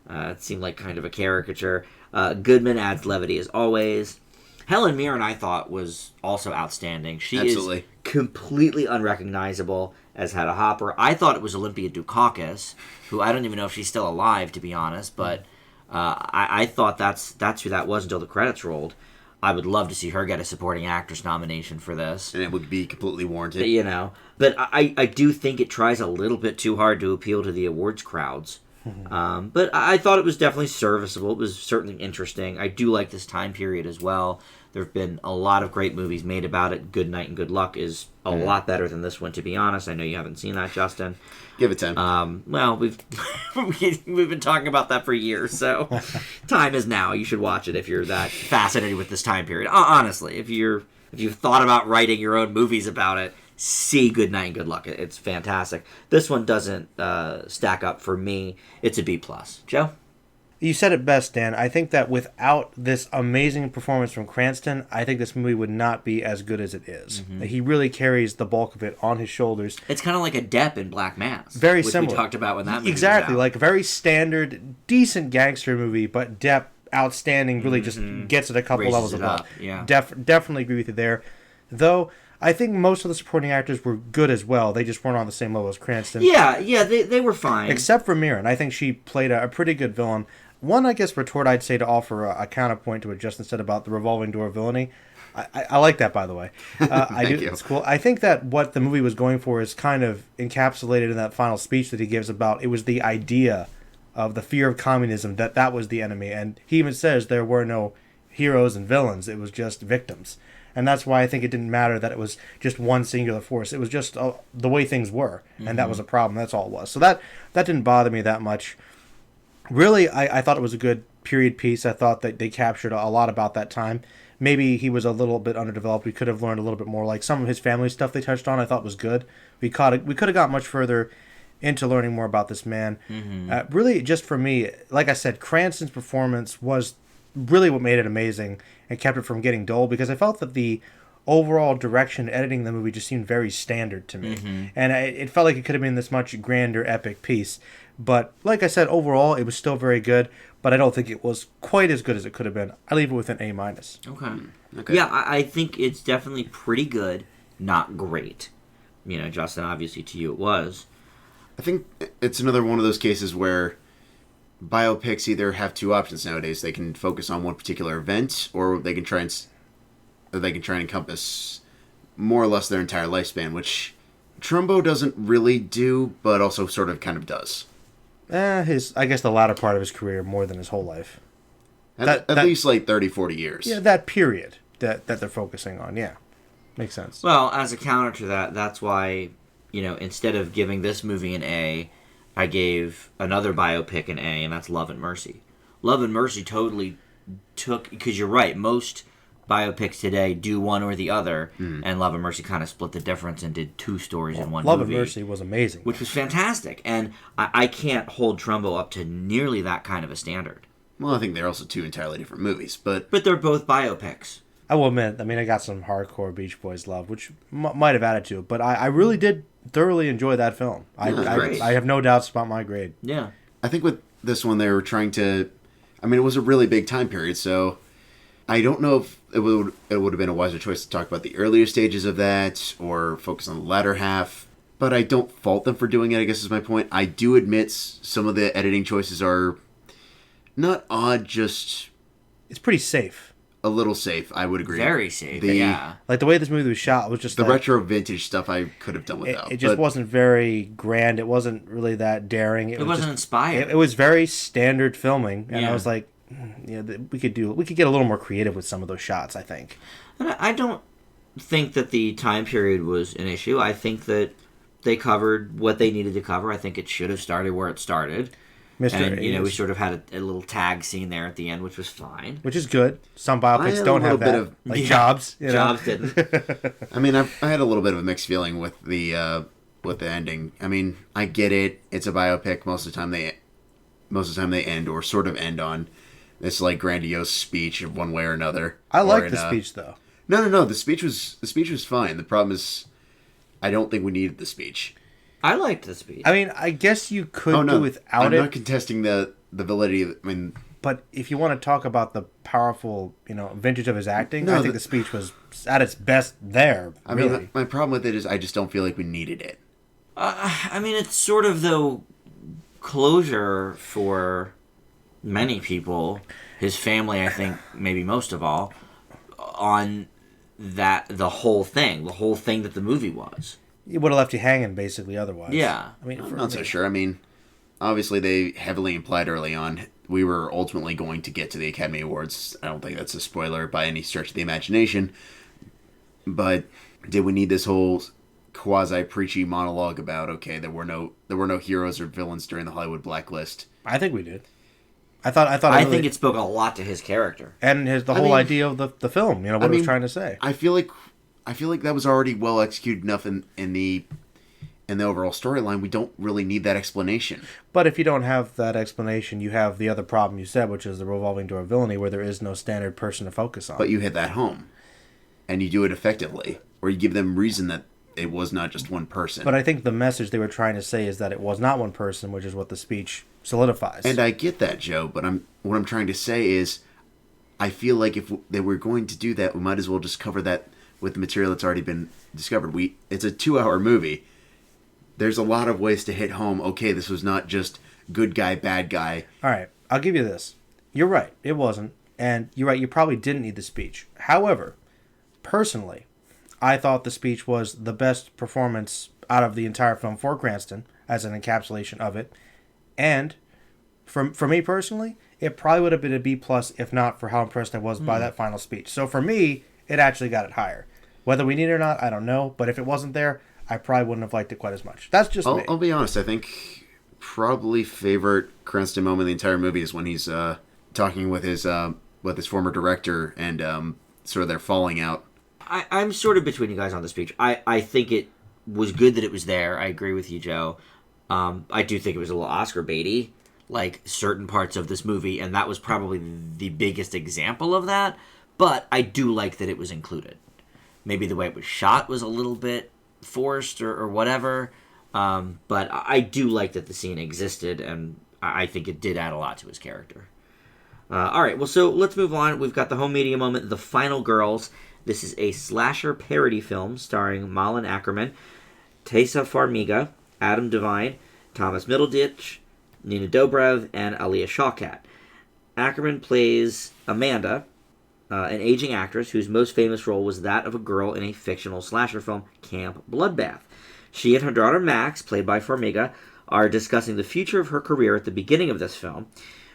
[SPEAKER 1] It seemed like kind of a caricature. Goodman adds levity as always. Helen Mirren, I thought, was also outstanding. She
[SPEAKER 2] Absolutely.
[SPEAKER 1] is completely unrecognizable as Hedda Hopper. I thought it was Olympia Dukakis, who I don't even know if she's still alive, to be honest, but I thought that's who that was until the credits rolled. I would love to see her get a supporting actress nomination for this.
[SPEAKER 2] And it would be completely warranted.
[SPEAKER 1] You know, but I do think it tries a little bit too hard to appeal to the awards crowds. But I thought it was definitely serviceable. It was certainly interesting. I do like this time period as well. There have been a lot of great movies made about it. Good Night and Good Luck is a lot better than this one, to be honest. I know you haven't seen that, Justin.
[SPEAKER 2] Give it 10.
[SPEAKER 1] Well, we've been talking about that for years, so time is now. You should watch it if you're that fascinated with this time period. Honestly, if you've thought about writing your own movies about it, see Good Night and Good Luck. It's fantastic. This one doesn't stack up for me. It's a B+. Joe?
[SPEAKER 3] You said it best, Dan. I think that without this amazing performance from Cranston, I think this movie would not be as good as it is. Mm-hmm. He really carries the bulk of it on his shoulders.
[SPEAKER 1] It's kind of like a Depp in Black Mass.
[SPEAKER 3] Very
[SPEAKER 1] which
[SPEAKER 3] similar.
[SPEAKER 1] We talked about when that movie
[SPEAKER 3] exactly,
[SPEAKER 1] was out.
[SPEAKER 3] like a very standard, decent gangster movie, but Depp, outstanding, really just gets it a couple
[SPEAKER 1] Raises
[SPEAKER 3] levels
[SPEAKER 1] it
[SPEAKER 3] above.
[SPEAKER 1] up, yeah.
[SPEAKER 3] Definitely agree with you there. Though, I think most of the supporting actors were good as well. They just weren't on the same level as Cranston.
[SPEAKER 1] Yeah, they were fine.
[SPEAKER 3] Except for Mirren. I think she played a pretty good villain. One, I guess, retort I'd say to offer a counterpoint to what Justin said about the revolving door villainy. I like that, by the way.
[SPEAKER 2] Thank you.
[SPEAKER 3] It's cool. I think that what the movie was going for is kind of encapsulated in that final speech that he gives about it was the idea of the fear of communism, that was the enemy. And he even says there were no heroes and villains. It was just victims. And that's why I think it didn't matter that it was just one singular force. It was just the way things were. And that was a problem. That's all it was. So that didn't bother me that much. Really, I thought it was a good period piece. I thought that they captured a lot about that time. Maybe he was a little bit underdeveloped. We could have learned a little bit more. Like some of his family stuff they touched on, I thought was good. We could have got much further into learning more about this man. Mm-hmm. Really, just for me, like I said, Cranston's performance was really what made it amazing and kept it from getting dull, because I felt that the overall direction editing the movie just seemed very standard to me. Mm-hmm. And it felt like it could have been this much grander, epic piece. But like I said, overall, it was still very good, but I don't think it was quite as good as it could have been. I leave it with an A-.
[SPEAKER 1] Okay. Yeah, I think it's definitely pretty good, not great. You know, Justin, obviously to you it was.
[SPEAKER 2] I think it's another one of those cases where biopics either have two options nowadays. They can focus on one particular event, or they can try and encompass more or less their entire lifespan, which Trumbo doesn't really do, but also sort of kind of does.
[SPEAKER 3] I guess the latter part of his career more than his whole life.
[SPEAKER 2] At least like 30, 40 years.
[SPEAKER 3] Yeah, that period that they're focusing on. Yeah, makes sense.
[SPEAKER 1] Well, as a counter to that, that's why, you know, instead of giving this movie an A, I gave another biopic an A, and that's Love and Mercy. Love and Mercy totally took, because you're right, most biopics today do one or the other, and Love and Mercy kind of split the difference and did two stories in one
[SPEAKER 3] Love
[SPEAKER 1] movie.
[SPEAKER 3] and Mercy was amazing.
[SPEAKER 1] Which was fantastic, and I can't hold Trumbo up to nearly that kind of a standard.
[SPEAKER 2] Well, I think they're also two entirely different movies, but
[SPEAKER 1] But they're both biopics.
[SPEAKER 3] I will admit, I mean, I got some hardcore Beach Boys love, which might have added to it, but I really did thoroughly enjoy that film.
[SPEAKER 1] great.
[SPEAKER 3] I have no doubts about my grade.
[SPEAKER 1] Yeah.
[SPEAKER 2] I think with this one they were trying to. I mean, it was a really big time period, so I don't know if it would have been a wiser choice to talk about the earlier stages of that or focus on the latter half. But I don't fault them for doing it, I guess is my point. I do admit some of the editing choices are not odd, just
[SPEAKER 3] It's pretty safe.
[SPEAKER 2] a little safe, I would agree.
[SPEAKER 1] Very safe,
[SPEAKER 2] The-
[SPEAKER 1] yeah.
[SPEAKER 3] Like the way this movie was shot was just
[SPEAKER 2] The
[SPEAKER 3] like,
[SPEAKER 2] retro vintage stuff I could have done without.
[SPEAKER 3] it just
[SPEAKER 2] but
[SPEAKER 3] wasn't very grand. It wasn't really that daring.
[SPEAKER 1] It wasn't
[SPEAKER 3] just,
[SPEAKER 1] inspired.
[SPEAKER 3] it was very standard filming, and
[SPEAKER 1] Yeah.
[SPEAKER 3] I was like, we could get a little more creative with some of those shots. I think.
[SPEAKER 1] And I don't think that the time period was an issue. I think that they covered what they needed to cover. I think it should have started where it started.
[SPEAKER 3] Mr.
[SPEAKER 1] And, we
[SPEAKER 3] Ayers,
[SPEAKER 1] sort of had a little tag scene there at the end, which was fine.
[SPEAKER 3] which is good. Some
[SPEAKER 2] I
[SPEAKER 3] biopics
[SPEAKER 2] had a
[SPEAKER 3] don't have
[SPEAKER 2] little bit
[SPEAKER 3] that, like
[SPEAKER 1] Yeah.
[SPEAKER 3] Jobs. You know?
[SPEAKER 1] Jobs didn't.
[SPEAKER 2] I mean, I had a little bit of a mixed feeling with the ending. I mean, I get it. It's a biopic. Most of the time they end or sort of end on this like grandiose speech of one way or another.
[SPEAKER 3] I
[SPEAKER 2] Or
[SPEAKER 3] like
[SPEAKER 2] in
[SPEAKER 3] the
[SPEAKER 2] a-
[SPEAKER 3] speech though.
[SPEAKER 2] No. The speech was fine. The problem is, I don't think we needed the speech.
[SPEAKER 1] I liked the speech.
[SPEAKER 3] I mean, I guess you could
[SPEAKER 2] Oh no,
[SPEAKER 3] do without
[SPEAKER 2] I'm
[SPEAKER 3] it.
[SPEAKER 2] not contesting the validity. I mean,
[SPEAKER 3] But if you want to talk about the powerful, vintage of his acting,
[SPEAKER 2] No,
[SPEAKER 3] I think the speech was at its best there.
[SPEAKER 2] I
[SPEAKER 3] Really.
[SPEAKER 2] mean, my problem with it is I just don't feel like we needed it.
[SPEAKER 1] I mean, it's sort of, though, closure for many people, his family, I think, maybe most of all, on the whole thing that the movie was.
[SPEAKER 3] It would have left you hanging, basically. Otherwise,
[SPEAKER 1] Yeah.
[SPEAKER 3] I mean,
[SPEAKER 2] I'm not so sure. I mean, obviously they heavily implied early on we were ultimately going to get to the Academy Awards. I don't think that's a spoiler by any stretch of the imagination. But did we need this whole quasi preachy monologue about there were no heroes or villains during the Hollywood blacklist?
[SPEAKER 3] I think we did. I thought.
[SPEAKER 1] I think it spoke a lot to his character.
[SPEAKER 3] and the whole
[SPEAKER 2] mean-
[SPEAKER 3] idea of the film. What it was trying to say.
[SPEAKER 2] I feel like that was already well executed enough in the overall storyline. We don't really need that explanation.
[SPEAKER 3] But if you don't have that explanation, you have the other problem you said, which is the revolving door villainy, where there is no standard person to focus on.
[SPEAKER 2] But you hit that home, and you do it effectively, or you give them reason that it was not just one person.
[SPEAKER 3] But I think the message they were trying to say is that it was not one person, which is what the speech solidifies.
[SPEAKER 2] And I get that, Joe. But what I'm trying to say is, I feel like if they were going to do that, we might as well just cover that with the material that's already been discovered. It's a 2-hour movie. There's a lot of ways to hit home. Okay, this was not just good guy, bad guy.
[SPEAKER 3] All right, I'll give you this. You're right, it wasn't. And you're right, you probably didn't need the speech. However, personally, I thought the speech was the best performance out of the entire film for Cranston as an encapsulation of it. And for me personally, it probably would have been a B+ if not for how impressed I was by that final speech. So for me, it actually got it higher. Whether we need it or not, I don't know. But if it wasn't there, I probably wouldn't have liked it quite as much. That's just me.
[SPEAKER 2] I'll be honest. I think probably favorite Cranston moment in the entire movie is when he's talking with his former director and sort of their falling out.
[SPEAKER 1] I'm sort of between you guys on the speech. I think it was good that it was there. I agree with you, Joe. I do think it was a little Oscar baity, like certain parts of this movie, and that was probably the biggest example of that. But I do like that it was included. Maybe the way it was shot was a little bit forced or whatever, but I do like that the scene existed, and I think it did add a lot to his character. All right, well, so let's move on. We've got the home media moment, The Final Girls. This is a slasher parody film starring Malin Ackerman, Tessa Farmiga, Adam Devine, Thomas Middleditch, Nina Dobrev, and Aaliyah Shawkat. Ackerman plays Amanda, an aging actress whose most famous role was that of a girl in a fictional slasher film, Camp Bloodbath. She and her daughter Max, played by Farmiga, are discussing the future of her career at the beginning of this film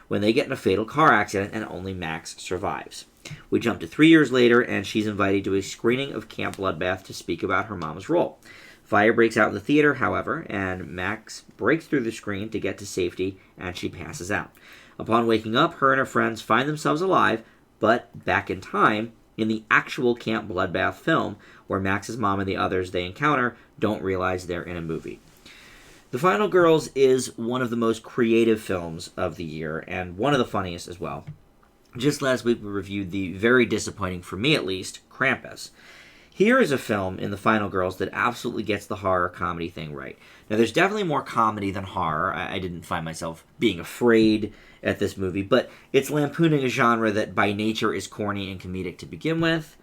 [SPEAKER 1] when they get in a fatal car accident and only Max survives. We jump to 3 years later, and she's invited to a screening of Camp Bloodbath to speak about her mom's role. Fire breaks out in the theater, however, and Max breaks through the screen to get to safety, and she passes out. Upon waking up, her and her friends find themselves alive, but back in time, in the actual Camp Bloodbath film, where Max's mom and the others they encounter don't realize they're in a movie. The Final Girls is one of the most creative films of the year, and one of the funniest as well. Just last week we reviewed the very disappointing, for me at least, Krampus. Here is a film in The Final Girls that absolutely gets the horror comedy thing right. Now, there's definitely more comedy than horror. I didn't find myself being afraid at this movie, but it's lampooning a genre that by nature is corny and comedic to begin with,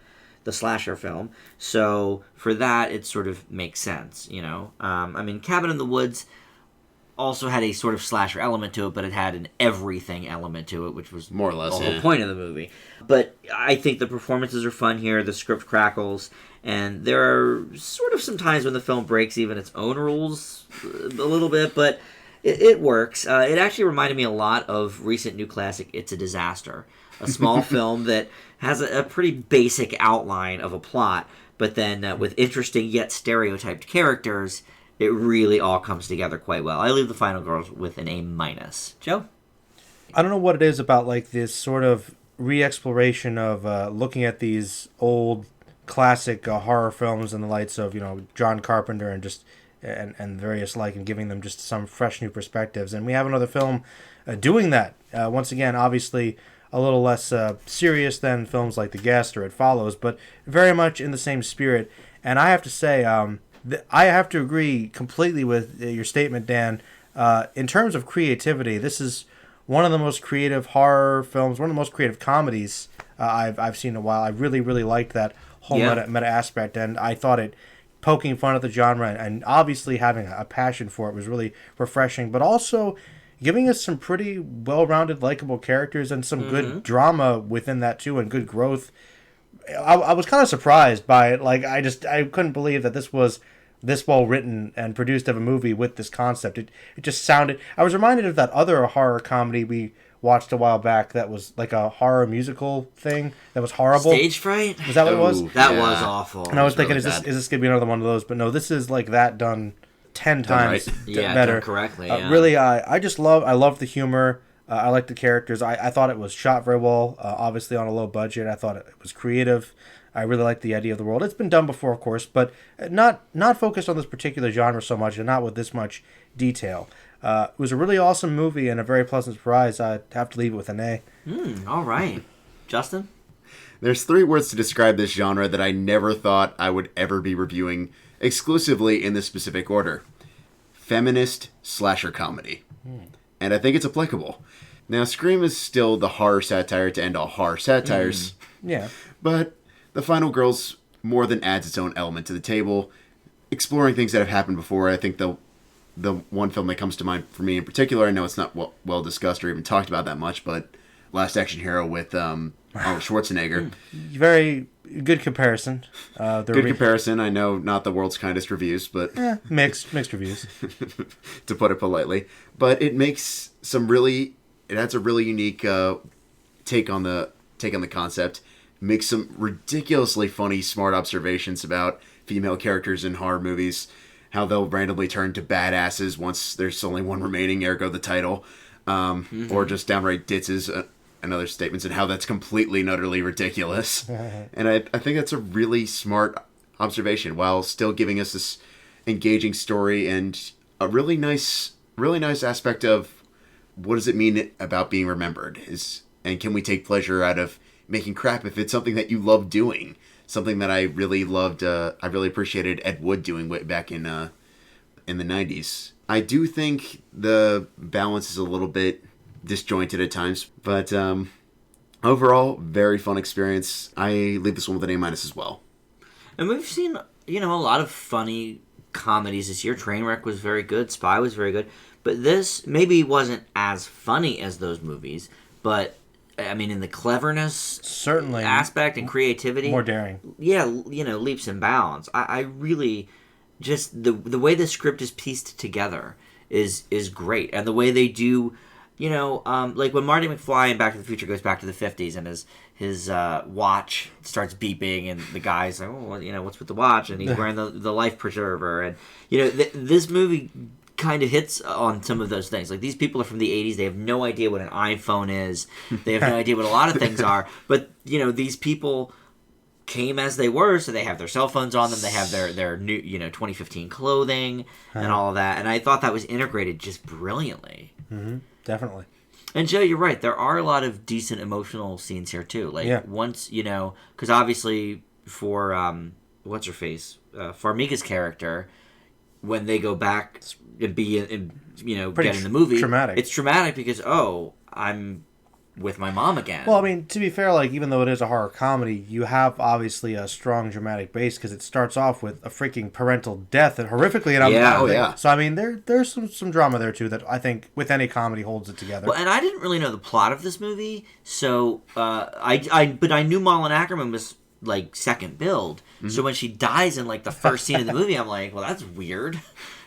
[SPEAKER 1] the slasher film. So for that, it sort of makes sense, you know? I mean, Cabin in the Woods also had a sort of slasher element to it, but it had an everything element to it, which was
[SPEAKER 2] more or less
[SPEAKER 1] the whole point of the movie. But I think the performances are fun here, the script crackles, and there are sort of some times when the film breaks even its own rules a little bit, but it works. It actually reminded me a lot of recent new classic It's a Disaster, a small film that has a pretty basic outline of a plot, but then with interesting yet stereotyped characters, it really all comes together quite well. I leave The Final Girls with an A-. Joe?
[SPEAKER 3] I don't know what it is about like this sort of re-exploration of looking at these old classic horror films in the lights of, you know, John Carpenter and just and various like, and giving them just some fresh new perspectives. And we have another film doing that. Once again, obviously a little less serious than films like The Guest or It Follows, but very much in the same spirit. And I have to say, I have to agree completely with your statement, Dan. In terms of creativity, this is one of the most creative horror films, one of the most creative comedies I've seen in a while. I really, really liked that whole meta aspect, and I thought it poking fun at the genre and obviously having a passion for it was really refreshing, but also giving us some pretty well-rounded, likable characters and some good drama within that too, and good growth. I was kind of surprised by it. Like, I couldn't believe that this was this well written and produced of a movie with this concept. It just sounded. I was reminded of that other horror comedy we watched a while back that was like a horror musical thing that was horrible.
[SPEAKER 1] Stage Fright?
[SPEAKER 3] Is that what it was?
[SPEAKER 1] That was awful.
[SPEAKER 3] And I was thinking,
[SPEAKER 2] really
[SPEAKER 3] is this gonna be another one of those? But no, this is like that done 10 times better.
[SPEAKER 1] Done correctly. Yeah.
[SPEAKER 3] Really, I love the humor. I like the characters. I thought it was shot very well. Obviously on a low budget. I thought it was creative. I really like the idea of the world. It's been done before, of course, but not focused on this particular genre so much, and not with this much detail. It was a really awesome movie and a very pleasant surprise. I'd have to leave it with an A.
[SPEAKER 1] All right. Justin?
[SPEAKER 2] There's 3 words to describe this genre that I never thought I would ever be reviewing exclusively in this specific order. Feminist slasher comedy. And I think it's applicable. Now, Scream is still the horror satire to end all horror satires.
[SPEAKER 3] Yeah.
[SPEAKER 2] But The Final Girls more than adds its own element to the table, exploring things that have happened before. I think the one film that comes to mind for me in particular, I know it's not well discussed or even talked about that much, but Last Action Hero with Arnold Schwarzenegger.
[SPEAKER 3] Very good comparison.
[SPEAKER 2] Good comparison. I know not the world's kindest reviews, but
[SPEAKER 3] mixed reviews,
[SPEAKER 2] to put it politely. But it makes it adds a really unique take on the concept. Makes some ridiculously funny, smart observations about female characters in horror movies. How they'll randomly turn to badasses once there's only one remaining, ergo the title. Or just downright ditzes and other statements, and how that's completely and utterly ridiculous. And I think that's a really smart observation, while still giving us this engaging story and a really nice aspect of what does it mean about being remembered? And can we take pleasure out of making crap if it's something that you love doing? Something that I really loved, I really appreciated Ed Wood doing way back in the 90s. I do think the balance is a little bit disjointed at times, but overall, very fun experience. I leave this one with an A- as well.
[SPEAKER 1] And we've seen, a lot of funny comedies this year. Trainwreck was very good. Spy was very good. But this maybe wasn't as funny as those movies, but I mean, in the cleverness
[SPEAKER 3] certainly
[SPEAKER 1] aspect and creativity,
[SPEAKER 3] more daring.
[SPEAKER 1] Yeah, leaps and bounds. I really just the way the script is pieced together is great, and the way they do, like when Marty McFly in Back to the Future goes back to the 50s and his watch starts beeping, and the guy's like, oh, what's with the watch, and he's wearing the life preserver, and this movie kind of hits on some of those things. Like, these people are from the 80s. They have no idea what an iPhone is. They have no idea what a lot of things are. But, these people came as they were, so they have their cell phones on them, they have their new 2015 clothing and all of that, and I thought that was integrated just brilliantly.
[SPEAKER 3] Definitely.
[SPEAKER 1] And Joe, you're right, there are a lot of decent emotional scenes here too, like once because obviously for what's her face, Farmiga's character, when they go back and be in get in the movie,
[SPEAKER 3] traumatic.
[SPEAKER 1] It's traumatic because I'm with my mom again.
[SPEAKER 3] Well, I mean, to be fair, like, even though it is a horror comedy, you have obviously a strong dramatic base because it starts off with a freaking parental death and horrifically. And So, I mean, there's some drama there, too, that I think with any comedy holds it together.
[SPEAKER 1] Well, and I didn't really know the plot of this movie, so but I knew Malin Ackerman was, like, second build. So when she dies in, like, the first scene of the movie, I'm like, well, that's weird.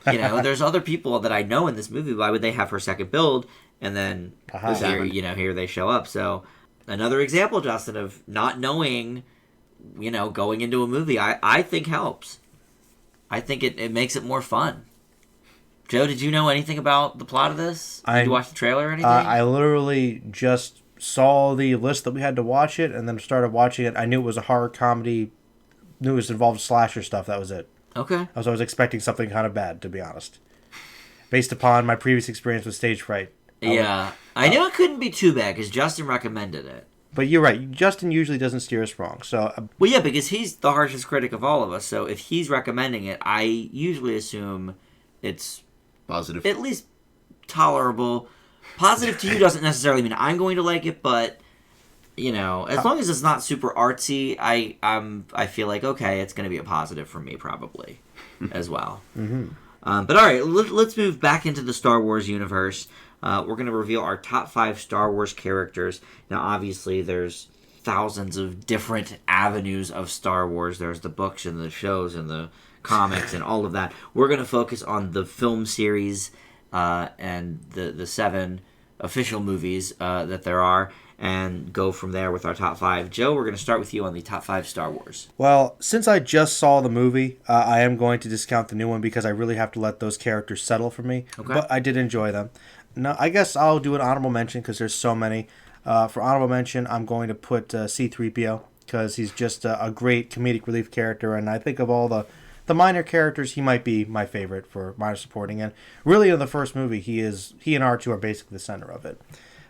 [SPEAKER 1] There's other people that I know in this movie. Why would they have her second build? And then here they show up. So another example, Justin, of not knowing, going into a movie, I think helps. I think it makes it more fun. Joe, did you know anything about the plot of this? Did you watch the trailer or anything?
[SPEAKER 3] I literally just saw the list that we had to watch it and then started watching it. I knew it was a horror comedy. Knew it involved slasher stuff. That was it.
[SPEAKER 1] Okay.
[SPEAKER 3] I was expecting something kind of bad, to be honest. Based upon my previous experience with stage fright.
[SPEAKER 1] I knew it couldn't be too bad because Justin recommended it.
[SPEAKER 3] But you're right. Justin usually doesn't steer us wrong. So,
[SPEAKER 1] well, yeah, because he's the harshest critic of all of us. So if he's recommending it, I usually assume it's
[SPEAKER 2] positive,
[SPEAKER 1] at least tolerable. Positive to you doesn't necessarily mean I'm going to like it, but as long as it's not super artsy, I feel like okay, it's going to be a positive for me probably as well. But all right, let's move back into the Star Wars universe. We're going to reveal our top 5 Star Wars characters. Now, obviously, there's thousands of different avenues of Star Wars. There's the books and the shows and the comics and all of that. We're going to focus on the film series and the 7 official movies that there are and go from there with our top 5. Joe, we're going to start with you on the top 5 Star Wars.
[SPEAKER 3] Well, since I just saw the movie, I am going to discount the new one because I really have to let those characters settle for me.
[SPEAKER 1] Okay.
[SPEAKER 3] But I did enjoy them. No, I guess I'll do an honorable mention because there's so many. For honorable mention, I'm going to put C-3PO because he's just a great comedic relief character, and I think of all the minor characters, he might be my favorite for minor supporting. And really, in the first movie, he and R2 are basically the center of it.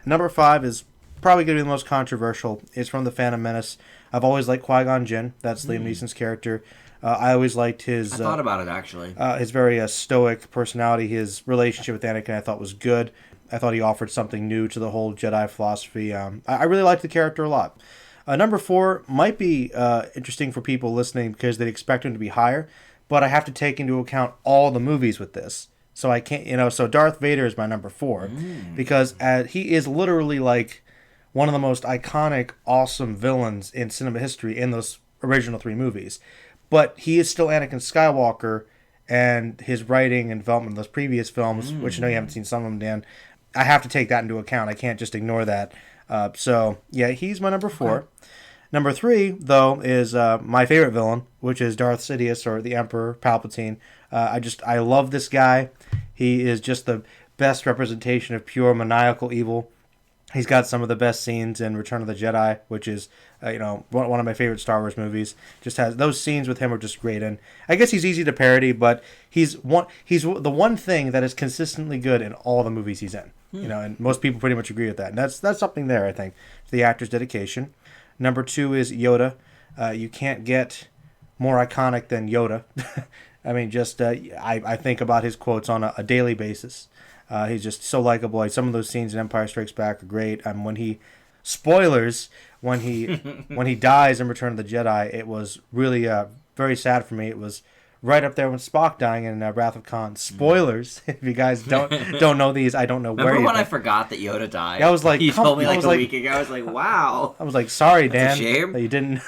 [SPEAKER 3] Number 5 is probably going to be the most controversial. It's from The Phantom Menace. I've always liked Qui-Gon Jinn. That's Liam Neeson's character. I always liked his...
[SPEAKER 1] I thought about it, actually.
[SPEAKER 3] His very stoic personality. His relationship with Anakin I thought was good. I thought he offered something new to the whole Jedi philosophy. I really liked the character a lot. Number 4 might be interesting for people listening because they'd expect him to be higher, but I have to take into account all the movies with this. So I can't, so Darth Vader is my number 4 because he is literally like one of the most iconic, awesome villains in cinema history in those original 3 movies. But he is still Anakin Skywalker, and his writing and development in those previous films, which I know you haven't seen some of them, Dan, I have to take that into account. I can't just ignore that. So, yeah, he's my number 4. Okay. Number 3, though, is my favorite villain, which is Darth Sidious, or the Emperor Palpatine. I love this guy. He is just the best representation of pure maniacal evil. He's got some of the best scenes in Return of the Jedi, which is, one of my favorite Star Wars movies. Just has those scenes with him are just great, and I guess he's easy to parody, but he's the one thing that is consistently good in all the movies he's in. And most people pretty much agree with that. And that's something there, I think, to the actor's dedication. Number 2 is Yoda. You can't get more iconic than Yoda. I mean, just I think about his quotes on a daily basis. He's just so likable. Some of those scenes in Empire Strikes Back are great. When he dies in Return of the Jedi, it was really very sad for me. It was right up there with Spock dying in Wrath of Khan. Spoilers, if you guys don't know these, I don't know where.
[SPEAKER 1] Remember when I forgot that Yoda died?
[SPEAKER 3] I was like,
[SPEAKER 1] you told me a week ago. I was like, wow.
[SPEAKER 3] I was like, sorry, Dan.
[SPEAKER 1] That's a shame
[SPEAKER 3] That you didn't.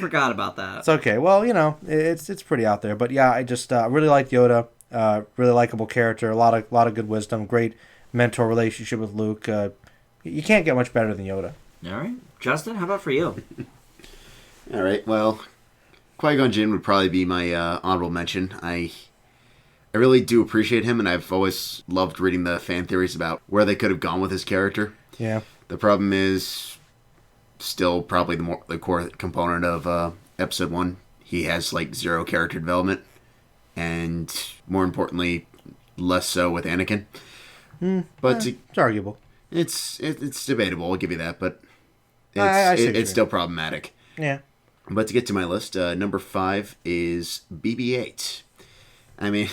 [SPEAKER 1] Forgot about that.
[SPEAKER 3] It's okay. Well, it's pretty out there, but yeah, I just really like Yoda. Really likable character. A lot of good wisdom. Great mentor relationship with Luke. You can't get much better than Yoda.
[SPEAKER 1] All right, Justin, how about for you?
[SPEAKER 2] All right. Well, Qui-Gon Jinn would probably be my honorable mention. I really do appreciate him, and I've always loved reading the fan theories about where they could have gone with his character.
[SPEAKER 3] Yeah.
[SPEAKER 2] The problem is, still probably the core component of episode 1. He has like zero character development, and more importantly, less so with Anakin. But
[SPEAKER 3] It's arguable.
[SPEAKER 2] it's debatable. I'll give you that, but
[SPEAKER 3] I see what you
[SPEAKER 2] it's still problematic.
[SPEAKER 3] Yeah.
[SPEAKER 2] But to get to my list, number 5 is BB-8. I mean,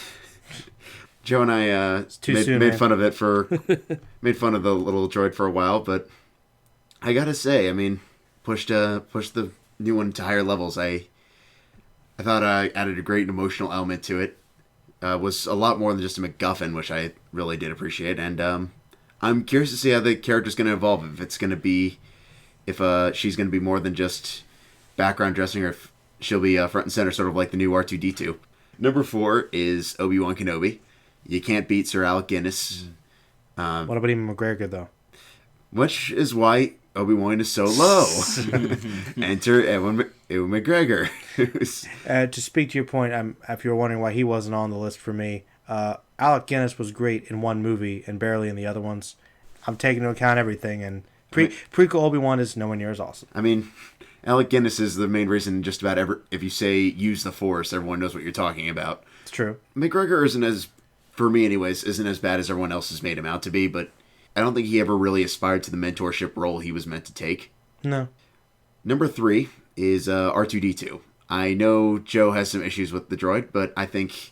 [SPEAKER 2] Joe and I made fun of it made fun of the little droid for a while, but I gotta say, I mean, pushed the new one to higher levels. I thought I added a great emotional element to it. Was a lot more than just a MacGuffin, which I really did appreciate, and I'm curious to see how the character's going to evolve. If she's going to be more than just background dressing, or if she'll be front and center, sort of like the new R2-D2. Number 4 is Obi-Wan Kenobi. You can't beat Sir Alec Guinness.
[SPEAKER 3] What about Ewan McGregor, though?
[SPEAKER 2] Which is why Obi-Wan is so low. Enter Ewan McGregor.
[SPEAKER 3] To speak to your point, if you were wondering why he wasn't on the list for me, Alec Guinness was great in one movie and barely in the other ones. I'm taking into account everything, and prequel Obi-Wan is nowhere near as awesome.
[SPEAKER 2] I mean, Alec Guinness is the main reason just about if you say use the Force, everyone knows what you're talking about.
[SPEAKER 3] It's true.
[SPEAKER 2] McGregor for me anyways, isn't as bad as everyone else has made him out to be, but I don't think he ever really aspired to the mentorship role he was meant to take.
[SPEAKER 3] No.
[SPEAKER 2] Number 3 is R2-D2. I know Joe has some issues with the droid, but I think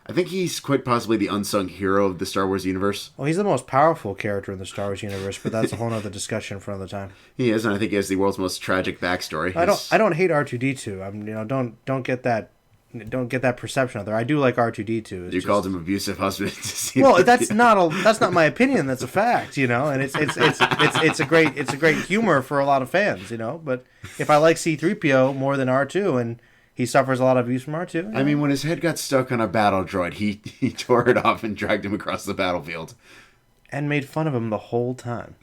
[SPEAKER 2] he's quite possibly the unsung hero of the Star Wars universe.
[SPEAKER 3] Well, he's the most powerful character in the Star Wars universe, but that's a whole other discussion for another time.
[SPEAKER 2] He is, and I think he has the world's most tragic backstory.
[SPEAKER 3] I don't hate R2-D2. Don't get that perception out there. I do like R2-D2.
[SPEAKER 2] You called him abusive husband.
[SPEAKER 3] Well, that's not my opinion. That's a fact, and it's a great humor for a lot of fans, But if I like C-3PO more than R2, and he suffers a lot of abuse from R2.
[SPEAKER 2] I mean, when his head got stuck on a battle droid, he tore it off and dragged him across the battlefield.
[SPEAKER 3] And made fun of him the whole time.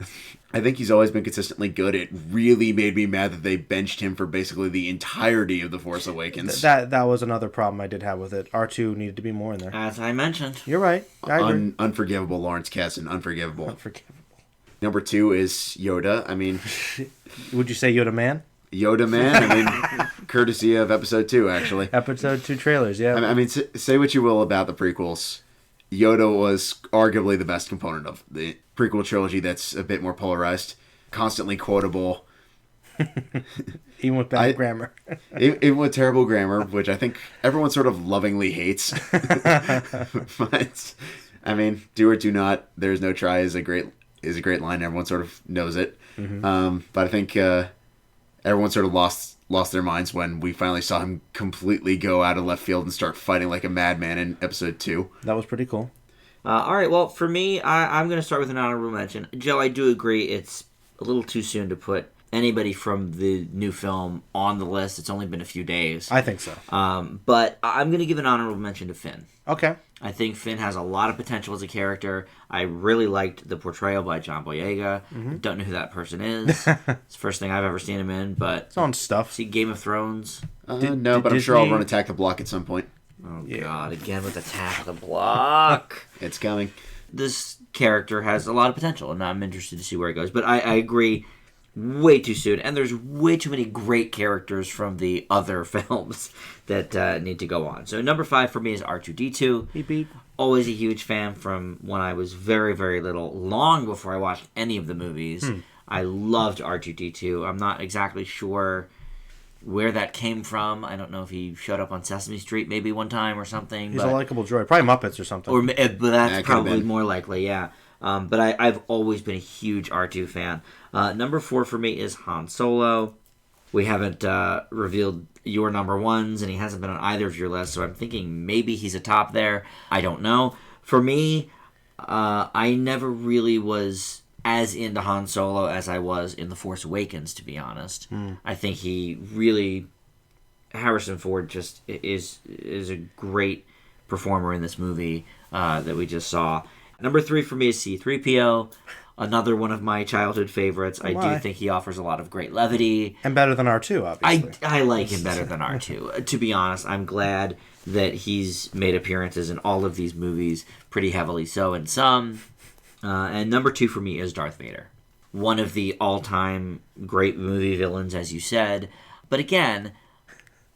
[SPEAKER 2] I think he's always been consistently good. It really made me mad that they benched him for basically the entirety of The Force Awakens.
[SPEAKER 3] That was another problem I did have with it. R2 needed to be more in there.
[SPEAKER 1] As I mentioned.
[SPEAKER 3] You're right. I agree.
[SPEAKER 2] Unforgivable, Lawrence Kasdan. Unforgivable. Number 2 is Yoda. I mean...
[SPEAKER 3] Would you say Yoda Man?
[SPEAKER 2] Yoda Man? I mean, courtesy of Episode 2, actually.
[SPEAKER 3] Episode 2 trailers, yeah.
[SPEAKER 2] I mean, say what you will about the prequels. Yoda was arguably the best component of the prequel trilogy that's a bit more polarized, constantly quotable.
[SPEAKER 3] Even with bad grammar.
[SPEAKER 2] Even with terrible grammar, which I think everyone sort of lovingly hates. But, I mean, do or do not, there's no try is a great line. Everyone sort of knows it. Mm-hmm. But I think everyone sort of lost their minds when we finally saw him completely go out of left field and start fighting like a madman in Episode 2.
[SPEAKER 3] That was pretty cool.
[SPEAKER 1] All right, well, for me, I'm going to start with an honorable mention. Joe, I do agree it's a little too soon to put anybody from the new film on the list. It's only been a few days.
[SPEAKER 3] I think so.
[SPEAKER 1] But I'm going to give an honorable mention to Finn.
[SPEAKER 3] Okay.
[SPEAKER 1] I think Finn has a lot of potential as a character. I really liked the portrayal by John Boyega. Mm-hmm. Don't know who that person is. It's the first thing I've ever seen him in, but...
[SPEAKER 3] It's on stuff.
[SPEAKER 1] See Game of Thrones?
[SPEAKER 2] No, but I'm sure I'll run Attack the Block at some point.
[SPEAKER 1] Oh, yeah. God, again with Attack the Block.
[SPEAKER 2] It's coming.
[SPEAKER 1] This character has a lot of potential, and I'm interested to see where it goes. But I agree, way too soon. And there's way too many great characters from the other films that need to go on. So number 5 for me is R2-D2.
[SPEAKER 3] Beep, beep.
[SPEAKER 1] Always a huge fan from when I was very, very little, long before I watched any of the movies. I loved R2-D2. I'm not exactly sure where that came from. I don't know if he showed up on Sesame Street maybe one time or something.
[SPEAKER 3] He's a likable droid. Probably Muppets or something.
[SPEAKER 1] But that's probably more likely, yeah. But I've always been a huge R2 fan. Number 4 for me is Han Solo. We haven't revealed your number ones, and he hasn't been on either of your lists, so I'm thinking maybe he's atop there. I don't know. For me, I never really was as into Han Solo as I was in The Force Awakens, to be honest. I think he really... Harrison Ford just is a great performer in this movie that we just saw. Number 3 for me is C-3PO. Another one of my childhood favorites. I do think he offers a lot of great levity.
[SPEAKER 3] And better than R2, obviously.
[SPEAKER 1] I like him better than R2. To be honest, I'm glad that he's made appearances in all of these movies, pretty heavily so in some. And number 2 for me is Darth Vader. one of the all-time great movie villains, as you said. But again,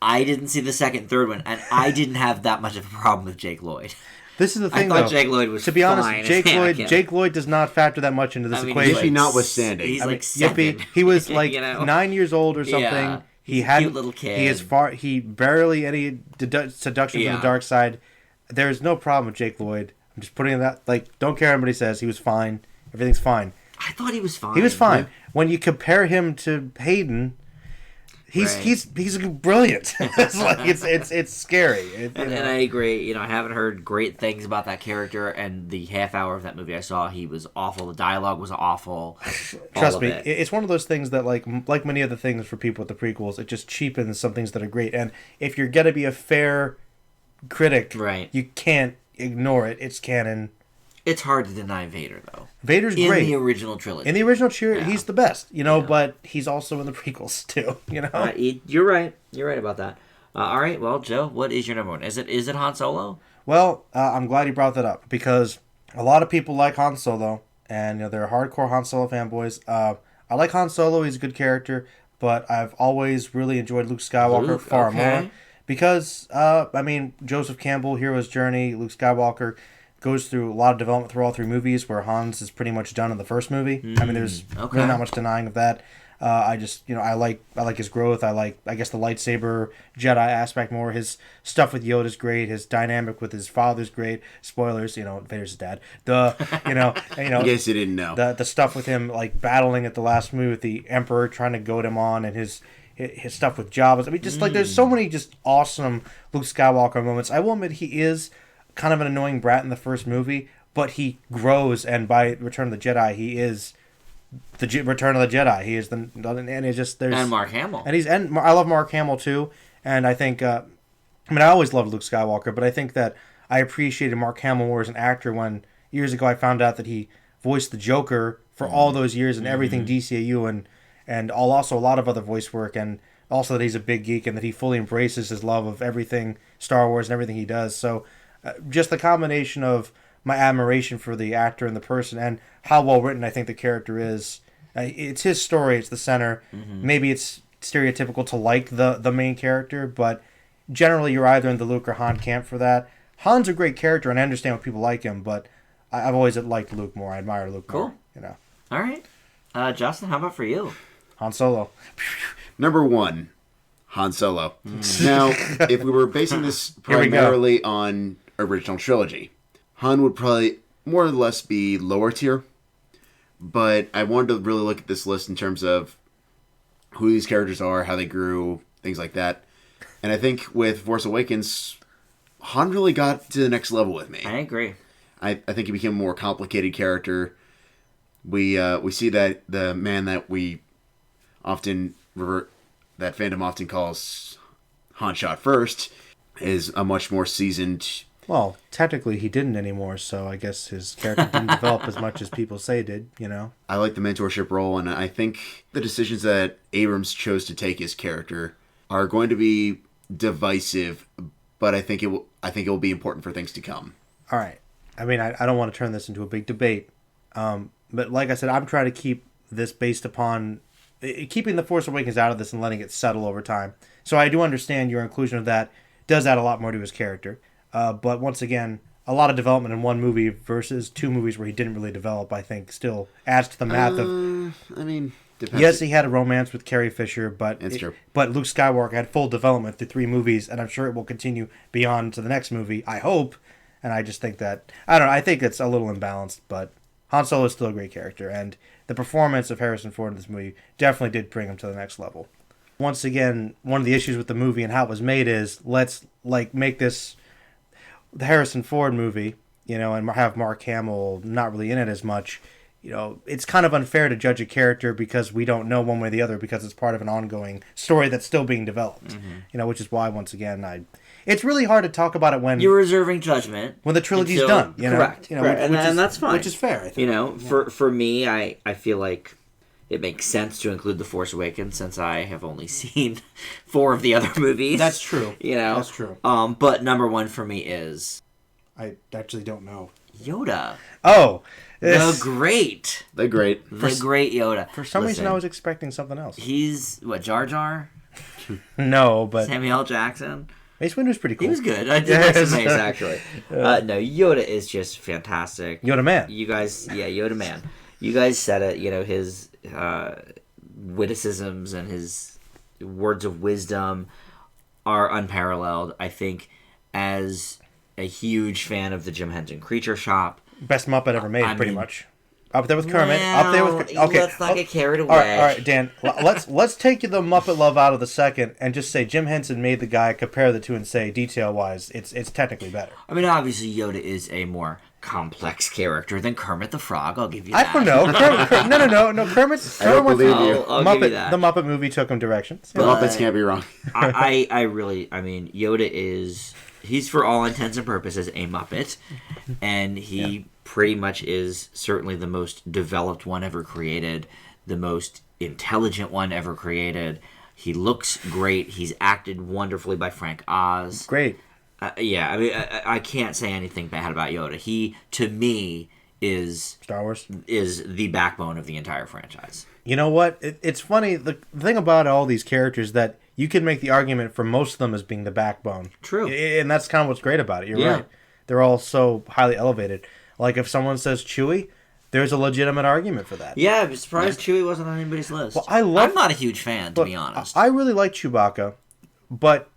[SPEAKER 1] I didn't see the second and third one, and I didn't have that much of a problem with Jake Lloyd.
[SPEAKER 3] This is the thing,
[SPEAKER 1] I thought
[SPEAKER 3] though.
[SPEAKER 1] Jake Lloyd was
[SPEAKER 3] to be honest,
[SPEAKER 1] fine as
[SPEAKER 3] Jake Lloyd does not factor that much into this equation.
[SPEAKER 2] Yippee notwithstanding.
[SPEAKER 1] He's like
[SPEAKER 3] Yippee,
[SPEAKER 1] 7.
[SPEAKER 3] he was like
[SPEAKER 1] You know?
[SPEAKER 3] 9 years old or something.
[SPEAKER 1] Yeah.
[SPEAKER 3] He
[SPEAKER 1] He's a
[SPEAKER 3] had
[SPEAKER 1] cute little kid.
[SPEAKER 3] He barely any seduction from the dark side. There's no problem with Jake Lloyd. I'm just putting that, like, don't care what anybody says. He was fine. Everything's fine.
[SPEAKER 1] I thought he was fine.
[SPEAKER 3] He was fine. When you compare him to Hayden, he's brilliant. It's scary.
[SPEAKER 1] And I agree. You know, I haven't heard great things about that character, and the half hour of that movie I saw, he was awful. The dialogue was awful.
[SPEAKER 3] Trust me, it's one of those things that, like many other things for people with the prequels, it just cheapens some things that are great. And if you're gonna be a fair critic,
[SPEAKER 1] right,
[SPEAKER 3] you can't ignore it. It's canon.
[SPEAKER 1] It's hard to deny Vader, though.
[SPEAKER 3] Vader's great.
[SPEAKER 1] In the original trilogy.
[SPEAKER 3] In the original trilogy, he's the best, but he's also in the prequels, too,
[SPEAKER 1] You're right. You're right about that. All right, well, Joe, what is your number one? Is it Han Solo?
[SPEAKER 3] Well, I'm glad you brought that up, because a lot of people like Han Solo, and they're hardcore Han Solo fanboys. I like Han Solo. He's a good character, but I've always really enjoyed Luke Skywalker far more. Because, Joseph Campbell, Hero's Journey, Luke Skywalker goes through a lot of development through all three movies, where Hans is pretty much done in the first movie. There's really not much denying of that. I like his growth. I guess the lightsaber Jedi aspect more. His stuff with Yoda's great. His dynamic with his father's great. Spoilers, Vader's his dad.
[SPEAKER 2] In case you didn't know.
[SPEAKER 3] The stuff with him, like, battling at the last movie with the Emperor, trying to goad him on, and his stuff with Jabba. There's so many just awesome Luke Skywalker moments. I will admit he is kind of an annoying brat in the first movie, but he grows, and by Return of the Jedi, he is the Return of the Jedi. He is and it's just there's
[SPEAKER 1] and Mark Hamill,
[SPEAKER 3] and I love Mark Hamill too, and I think I always loved Luke Skywalker, but I think that I appreciated Mark Hamill more as an actor when years ago I found out that he voiced the Joker for all those years and everything DCAU and also a lot of other voice work, and also that he's a big geek and that he fully embraces his love of everything Star Wars and everything he does. So just the combination of my admiration for the actor and the person and how well written I think the character is. It's his story. It's the center. Maybe it's stereotypical to like the main character, but generally you're either in the Luke or Han camp for that. Han's a great character, and I understand why people like him, but I've always liked Luke more. I admire Luke more.
[SPEAKER 1] All right. Justin, how about for you?
[SPEAKER 3] Han Solo.
[SPEAKER 2] Number one, Han Solo. Now, if we were basing this primarily on original trilogy, Han would probably more or less be lower tier, but I wanted to really look at this list in terms of who these characters are, how they grew, things like that. And I think with Force Awakens, Han really got to the next level with me.
[SPEAKER 1] I agree.
[SPEAKER 2] I think he became a more complicated character. We see that the man that we often that fandom often calls Han Shot First is a much more seasoned.
[SPEAKER 3] Well, technically he didn't anymore, so I guess his character didn't develop as much as people say it did,
[SPEAKER 2] I like the mentorship role, and I think the decisions that Abrams chose to take his character are going to be divisive, but I think it will be important for things to come.
[SPEAKER 3] All right. I don't want to turn this into a big debate, but like I said, I'm trying to keep this based upon keeping The Force Awakens out of this and letting it settle over time. So I do understand your inclusion of that does add a lot more to his character. But once again, a lot of development in one movie versus two movies where he didn't really develop, I think, still adds to the math of...
[SPEAKER 2] Depends.
[SPEAKER 3] Yes, he had a romance with Carrie Fisher, but
[SPEAKER 2] true.
[SPEAKER 3] But Luke Skywalker had full development through three movies, and I'm sure it will continue beyond to the next movie, I hope. And I just think that... I don't know, I think it's a little imbalanced, but Han Solo is still a great character, and the performance of Harrison Ford in this movie definitely did bring him to the next level. Once again, one of the issues with the movie and how it was made is, let's make this the Harrison Ford movie, and have Mark Hamill not really in it as much. It's kind of unfair to judge a character because we don't know one way or the other because it's part of an ongoing story that's still being developed. Which is why, once again, it's really hard to talk about it when
[SPEAKER 1] you're reserving judgment
[SPEAKER 3] when the trilogy's done.
[SPEAKER 1] Correct.
[SPEAKER 3] And
[SPEAKER 1] that's fine.
[SPEAKER 3] Which is fair, I think.
[SPEAKER 1] For me, I feel like it makes sense to include The Force Awakens since I have only seen 4 of the other movies.
[SPEAKER 3] That's true. That's true.
[SPEAKER 1] But number one for me is...
[SPEAKER 3] I actually don't know.
[SPEAKER 1] Yoda.
[SPEAKER 3] Oh,
[SPEAKER 1] The great.
[SPEAKER 2] The great.
[SPEAKER 1] The great Yoda.
[SPEAKER 3] For some reason, I was expecting something else.
[SPEAKER 1] He's, what, Jar Jar?
[SPEAKER 3] No, but...
[SPEAKER 1] Samuel L. Jackson?
[SPEAKER 3] Mace Windu's pretty cool.
[SPEAKER 1] He was good. I did like some Mace, actually. No, Yoda is just fantastic.
[SPEAKER 3] Yoda Man.
[SPEAKER 1] You guys, Yoda Man. You guys said it, his witticisms and his words of wisdom are unparalleled. I think as a huge fan of the Jim Henson Creature Shop.
[SPEAKER 3] Best Muppet ever made, pretty much. Up there with Kermit. Up there with... Okay.
[SPEAKER 1] Let's not get carried away.
[SPEAKER 3] All right, Dan. Let's take the Muppet love out of the second and just say Jim Henson made the guy, compare the two, and say, detail-wise, it's technically better.
[SPEAKER 1] I mean, obviously, Yoda is a more complex character than Kermit the Frog. I'll give you that.
[SPEAKER 3] I don't know. No. Kermit.
[SPEAKER 2] I don't believe you.
[SPEAKER 1] I'll give you that.
[SPEAKER 3] The Muppet movie took him directions.
[SPEAKER 2] The Muppets can't be wrong.
[SPEAKER 1] I mean, Yoda is... He's, for all intents and purposes, a Muppet. And he pretty much is certainly the most developed one ever created. The most intelligent one ever created. He looks great. He's acted wonderfully by Frank Oz.
[SPEAKER 3] Great.
[SPEAKER 1] I mean, I can't say anything bad about Yoda. He, to me, is...
[SPEAKER 3] Star Wars?
[SPEAKER 1] Is the backbone of the entire franchise.
[SPEAKER 3] You know what? It's funny. The thing about all these characters that you can make the argument for most of them as being the backbone.
[SPEAKER 1] True.
[SPEAKER 3] And that's kind of what's great about it. You're right. They're all so highly elevated. Like if someone says Chewie, there's a legitimate argument for that.
[SPEAKER 1] Yeah, I'm surprised Chewie wasn't on anybody's list.
[SPEAKER 3] Well,
[SPEAKER 1] I'm not a huge fan, to be honest.
[SPEAKER 3] I really like Chewbacca, but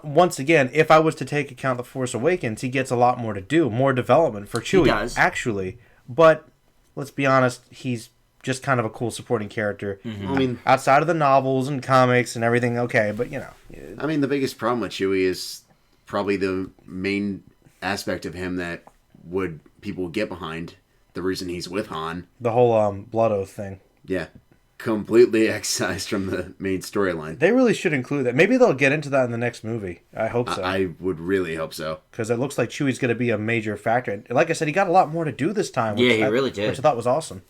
[SPEAKER 3] once again, if I was to take account The Force Awakens, he gets a lot more to do, more development for Chewie.
[SPEAKER 1] He does.
[SPEAKER 3] Actually. But let's be honest, he's just kind of a cool supporting character.
[SPEAKER 2] Mm-hmm. I mean,
[SPEAKER 3] outside of the novels and comics and everything, okay, but
[SPEAKER 2] I mean, the biggest problem with Chewie is probably the main aspect of him that people get behind. The reason he's with Han.
[SPEAKER 3] The whole Blood Oath thing.
[SPEAKER 2] Yeah. Completely excised from the main storyline.
[SPEAKER 3] They really should include that. Maybe they'll get into that in the next movie. I hope so.
[SPEAKER 2] I would really hope so.
[SPEAKER 3] Because it looks like Chewie's going to be a major factor. And like I said, he got a lot more to do this time.
[SPEAKER 1] Yeah, he really did.
[SPEAKER 3] Which I thought was awesome.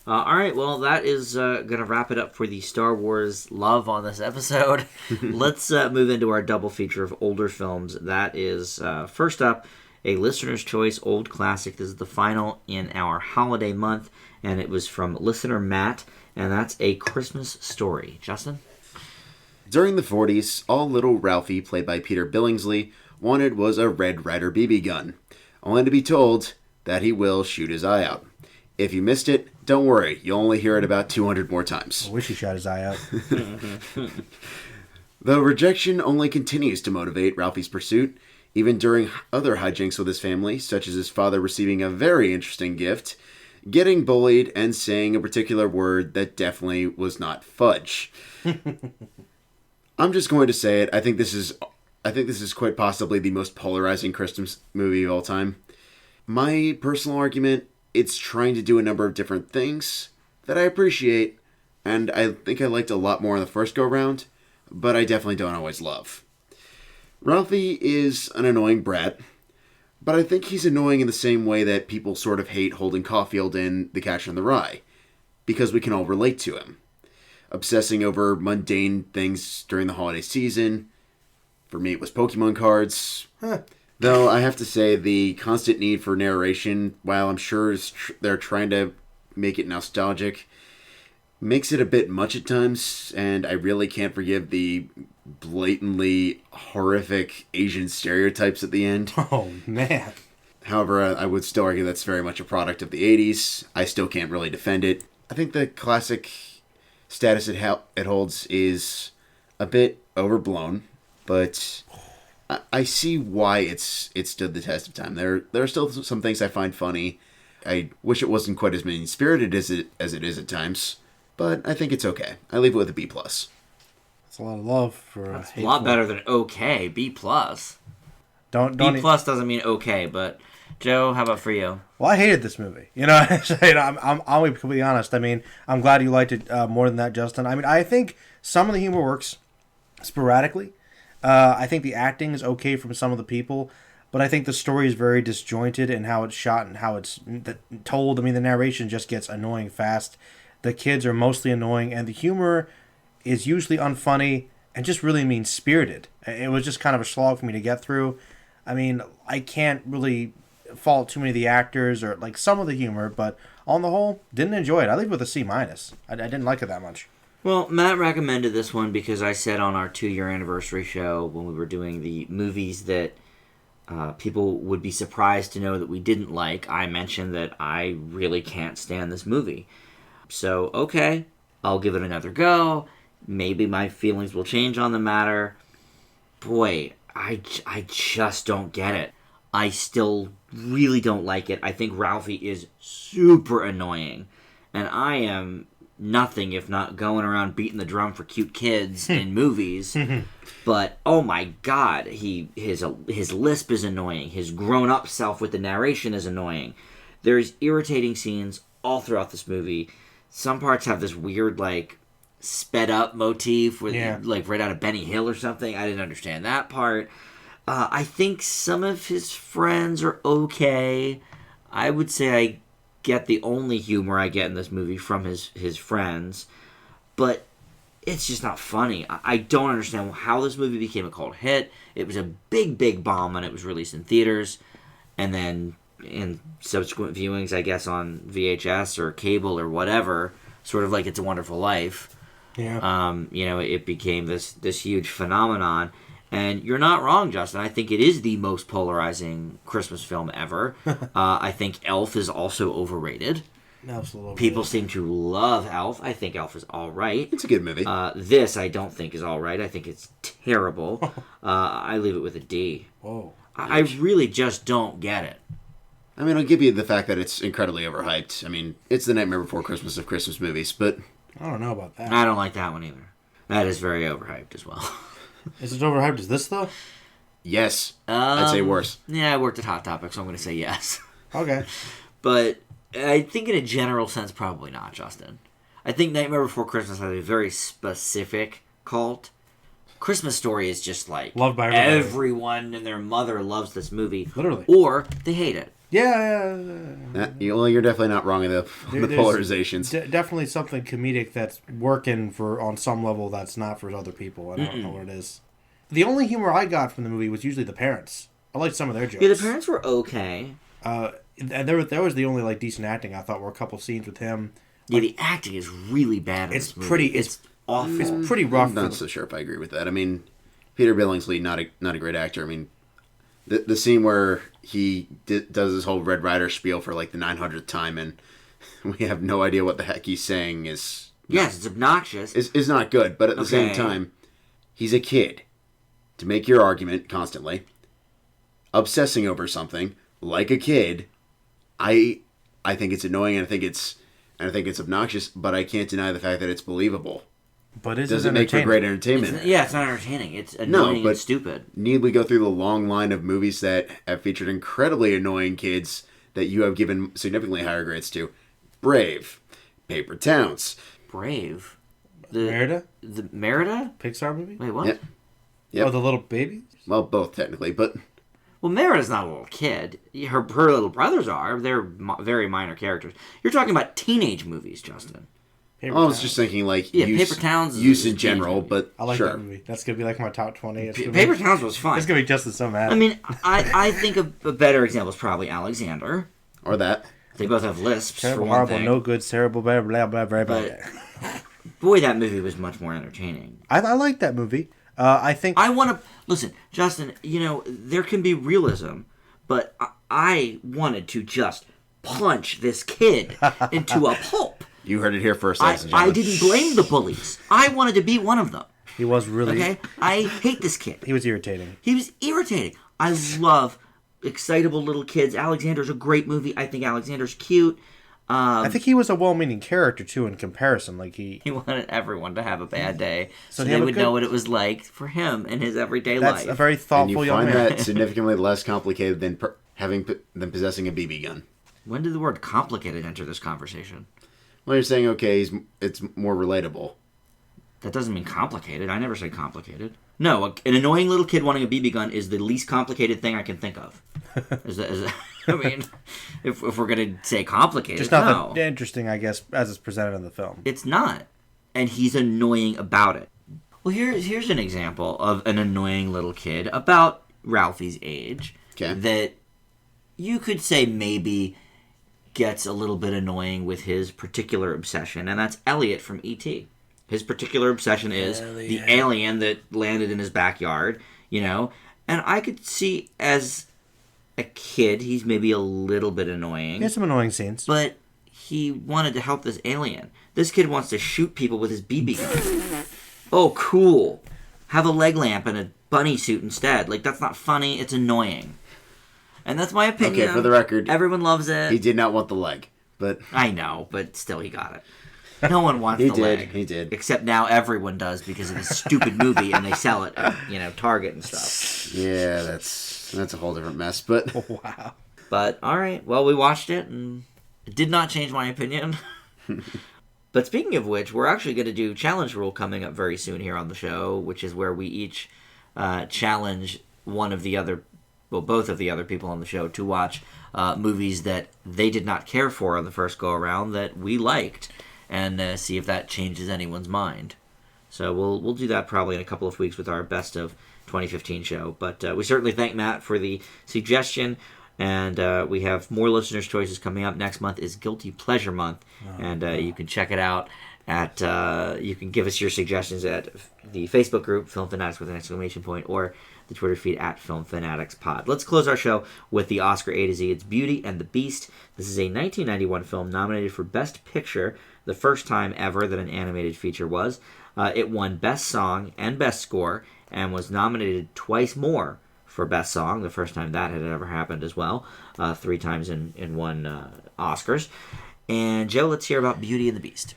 [SPEAKER 1] All right, well, that is going to wrap it up for the Star Wars love on this episode. Let's move into our double feature of older films. That is, first up, a listener's choice old classic. This is the final in our holiday month, and it was from listener Matt, and that's A Christmas Story. Justin?
[SPEAKER 2] During the 40s, all little Ralphie, played by Peter Billingsley, wanted was a Red Ryder BB gun, only to be told that he will shoot his eye out. If you missed it, don't worry, you'll only hear it about 200 more times.
[SPEAKER 3] I wish he shot his eye out.
[SPEAKER 2] The rejection only continues to motivate Ralphie's pursuit, even during other hijinks with his family, such as his father receiving a very interesting gift, getting bullied, and saying a particular word that definitely was not fudge. I'm just going to say it. I think this is quite possibly the most polarizing Christmas movie of all time. My personal argument, it's trying to do a number of different things that I appreciate, and I think I liked a lot more in the first go-round, but I definitely don't always love. Ralphie is an annoying brat, but I think he's annoying in the same way that people sort of hate Holden Caulfield in The Catcher in the Rye, because we can all relate to him. Obsessing over mundane things during the holiday season. For me, it was Pokemon cards. Though I have to say, the constant need for narration, while I'm sure they're trying to make it nostalgic, makes it a bit much at times, and I really can't forgive the blatantly horrific Asian stereotypes at the end.
[SPEAKER 3] Oh, man.
[SPEAKER 2] However, I would still argue that's very much a product of the 80s. I still can't really defend it. I think the classic status it holds is a bit overblown, but I see why it stood the test of time. There are still some things I find funny. I wish it wasn't quite as mean-spirited as it is at times, but I think it's okay. I leave it with a B+.
[SPEAKER 3] That's a lot of love for
[SPEAKER 1] That's a lot better than okay. B+.
[SPEAKER 3] Don't
[SPEAKER 1] B+ doesn't mean okay, but Joe, how about for you?
[SPEAKER 3] Well, I hated this movie. I'll be completely honest. I mean, I'm glad you liked it more than that, Justin. I mean, I think some of the humor works sporadically. I think the acting is okay from some of the people, but I think the story is very disjointed in how it's shot and how it's told. I mean, the narration just gets annoying fast. The kids are mostly annoying, and the humor is usually unfunny and just really mean-spirited. It was just kind of a slog for me to get through. I mean, I can't really fault too many of the actors or like some of the humor, but on the whole, didn't enjoy it. I leave it with a C minus. I didn't like it that much.
[SPEAKER 1] Well, Matt recommended this one because I said on our 2-year anniversary show when we were doing the movies that people would be surprised to know that we didn't like, I mentioned that I really can't stand this movie. So, okay, I'll give it another go. Maybe my feelings will change on the matter. Boy, I just don't get it. I still really don't like it. I think Ralphie is super annoying. And I am nothing if not going around beating the drum for cute kids in movies. But oh my god, his lisp is annoying. His grown-up self with the narration is annoying. There's irritating scenes all throughout this movie. Some parts have this weird like sped up motif with like right out of Benny Hill or something. I didn't understand that part. I think some of his friends are okay. I would say I get the only humor I get in this movie from his friends, but it's just not funny. I don't understand how this movie became a cult hit. It was a big bomb when it was released in theaters, and then in subsequent viewings, I guess on VHS or cable or whatever, sort of like It's a Wonderful Life.
[SPEAKER 3] Yeah.
[SPEAKER 1] It became this huge phenomenon. And you're not wrong, Justin. I think it is the most polarizing Christmas film ever. I think Elf is also overrated.
[SPEAKER 3] Absolutely.
[SPEAKER 1] People seem to love Elf. I think Elf is all right.
[SPEAKER 2] It's a good movie.
[SPEAKER 1] This I don't think is all right. I think it's terrible. I leave it with a D.
[SPEAKER 3] Whoa.
[SPEAKER 1] I really just don't get it.
[SPEAKER 2] I mean, I'll give you the fact that it's incredibly overhyped. I mean, it's the Nightmare Before Christmas of Christmas movies, but
[SPEAKER 3] I don't know about that.
[SPEAKER 1] I don't like that one either. That is very overhyped as well.
[SPEAKER 3] Is it overhyped as this, though?
[SPEAKER 2] yes, I'd say worse.
[SPEAKER 1] Yeah, I worked at Hot Topic, so I'm going to say yes.
[SPEAKER 3] Okay.
[SPEAKER 1] But I think in a general sense, probably not, Justin. I think Nightmare Before Christmas has a very specific cult. Christmas Story is just like
[SPEAKER 3] loved by everybody.
[SPEAKER 1] Everyone and their mother loves this movie.
[SPEAKER 3] Literally.
[SPEAKER 1] Or they hate it.
[SPEAKER 3] Yeah.
[SPEAKER 2] Well, you're definitely not wrong in the polarizations.
[SPEAKER 3] Definitely something comedic that's working on some level that's not for other people. I don't know what it is. The only humor I got from the movie was usually the parents. I liked some of their jokes.
[SPEAKER 1] Yeah, the parents were okay.
[SPEAKER 3] And there was the only like decent acting I thought were a couple scenes with him.
[SPEAKER 1] Yeah, the acting is really bad in this movie.
[SPEAKER 3] It's
[SPEAKER 1] awful.
[SPEAKER 3] It's pretty rough.
[SPEAKER 2] I'm not so sure if I agree with that. I mean, Peter Billingsley, not a great actor. I mean, the scene where he does his whole Red Rider spiel for like the 900th time, and we have no idea what the heck he's saying is.
[SPEAKER 1] Yes, it's obnoxious.
[SPEAKER 2] Is not good, but at the same time, he's a kid. To make your argument constantly, obsessing over something like a kid, I think it's annoying, and I think it's obnoxious, but I can't deny the fact that it's believable.
[SPEAKER 3] But
[SPEAKER 2] does it make for great entertainment?
[SPEAKER 1] It's not entertaining. It's annoying and stupid.
[SPEAKER 2] Need we go through the long line of movies that have featured incredibly annoying kids that you have given significantly higher grades to? Brave, Paper Towns,
[SPEAKER 3] Brave,
[SPEAKER 1] Merida,
[SPEAKER 3] Pixar movie.
[SPEAKER 1] Wait, what?
[SPEAKER 2] Yep.
[SPEAKER 3] Oh, the little baby.
[SPEAKER 2] Well, both technically, but
[SPEAKER 1] well, Merida's not a little kid. Her little brothers are. They're very minor characters. You're talking about teenage movies, Justin.
[SPEAKER 2] I was just thinking like
[SPEAKER 1] Paper Towns
[SPEAKER 2] use in general, but
[SPEAKER 3] I like
[SPEAKER 2] sure.
[SPEAKER 3] that movie. That's gonna be like my top 20.
[SPEAKER 1] Paper Towns was fun.
[SPEAKER 3] It's gonna be Justin so mad.
[SPEAKER 1] I mean, I think a better example is probably Alexander.
[SPEAKER 2] Or that.
[SPEAKER 1] They both have lisps.
[SPEAKER 3] Terrible,
[SPEAKER 1] for one
[SPEAKER 3] horrible,
[SPEAKER 1] thing.
[SPEAKER 3] no good, terrible, blah blah blah blah blah.
[SPEAKER 1] Boy, that movie was much more entertaining.
[SPEAKER 3] I like that movie. I think
[SPEAKER 1] I want to listen, Justin. You know there can be realism, but I wanted to just punch this kid into a pulp.
[SPEAKER 2] You heard it here first, ladies and
[SPEAKER 1] I
[SPEAKER 2] gentlemen.
[SPEAKER 1] didn't blame the bullies. I wanted to be one of them.
[SPEAKER 3] he was really
[SPEAKER 1] Okay, I hate this kid.
[SPEAKER 3] He was irritating.
[SPEAKER 1] He was irritating. I love excitable little kids. Alexander's a great movie. I think Alexander's cute.
[SPEAKER 3] I think he was a well-meaning character too in comparison. Like he
[SPEAKER 1] wanted everyone to have a bad day, so
[SPEAKER 3] they
[SPEAKER 1] they
[SPEAKER 3] have a
[SPEAKER 1] would
[SPEAKER 3] good-
[SPEAKER 1] know what it was like for him in his everyday
[SPEAKER 3] That's
[SPEAKER 1] life.
[SPEAKER 3] a very
[SPEAKER 2] And
[SPEAKER 3] thoughtful
[SPEAKER 2] you
[SPEAKER 3] young
[SPEAKER 2] find
[SPEAKER 3] man.
[SPEAKER 2] that significantly less complicated than than possessing a BB gun.
[SPEAKER 1] When did the word complicated enter this conversation?
[SPEAKER 2] Well, you're saying okay, it's more relatable.
[SPEAKER 1] That doesn't mean complicated. I never said complicated. No, an annoying little kid wanting a BB gun is the least complicated thing I can think of. I mean, if we're going to say complicated,
[SPEAKER 3] Just not that interesting, I guess, as it's presented in the film.
[SPEAKER 1] It's not. And he's annoying about it. Well, here's an example of an annoying little kid about Ralphie's age
[SPEAKER 2] Okay.
[SPEAKER 1] that you could say maybe gets a little bit annoying with his particular obsession, and that's Elliot from E.T. His particular obsession is the alien that landed in his backyard, and I could see as a kid he's maybe a little bit annoying.
[SPEAKER 3] There's some annoying scenes.
[SPEAKER 1] But he wanted to help this alien. This kid wants to shoot people with his BB gun. Oh, cool. Have a leg lamp and a bunny suit instead. Like, that's not funny. It's annoying. And that's my opinion.
[SPEAKER 2] Okay, for the record,
[SPEAKER 1] everyone loves it.
[SPEAKER 2] He did not want the leg, but
[SPEAKER 1] I know, but still he got it. No one wants the leg.
[SPEAKER 2] He did.
[SPEAKER 1] Except now everyone does because of this stupid movie and they sell it at, Target and stuff.
[SPEAKER 2] Yeah, that's a whole different mess, but
[SPEAKER 3] Wow.
[SPEAKER 1] But, all right. Well, we watched it and it did not change my opinion. But speaking of which, we're actually going to do Challenge Rule coming up very soon here on the show, which is where we each challenge both of the other people on the show to watch movies that they did not care for on the first go-around that we liked, and see if that changes anyone's mind. So we'll do that probably in a couple of weeks with our Best of 2015 show. But we certainly thank Matt for the suggestion. And we have more listeners' choices coming up. Next month is Guilty Pleasure Month. You can check it out at, you can give us your suggestions at the Facebook group, Film Fanatics with an exclamation point, or the Twitter feed at Film Fanatics Pod. Let's close our show with the Oscar A to Z. It's Beauty and the Beast. This is a 1991 film nominated for Best Picture, the first time ever that an animated feature was. It won Best Song and Best Score, and was nominated twice more for Best Song, the first time that had ever happened as well, 3 times in one Oscars. And Joe, let's hear about Beauty and the Beast.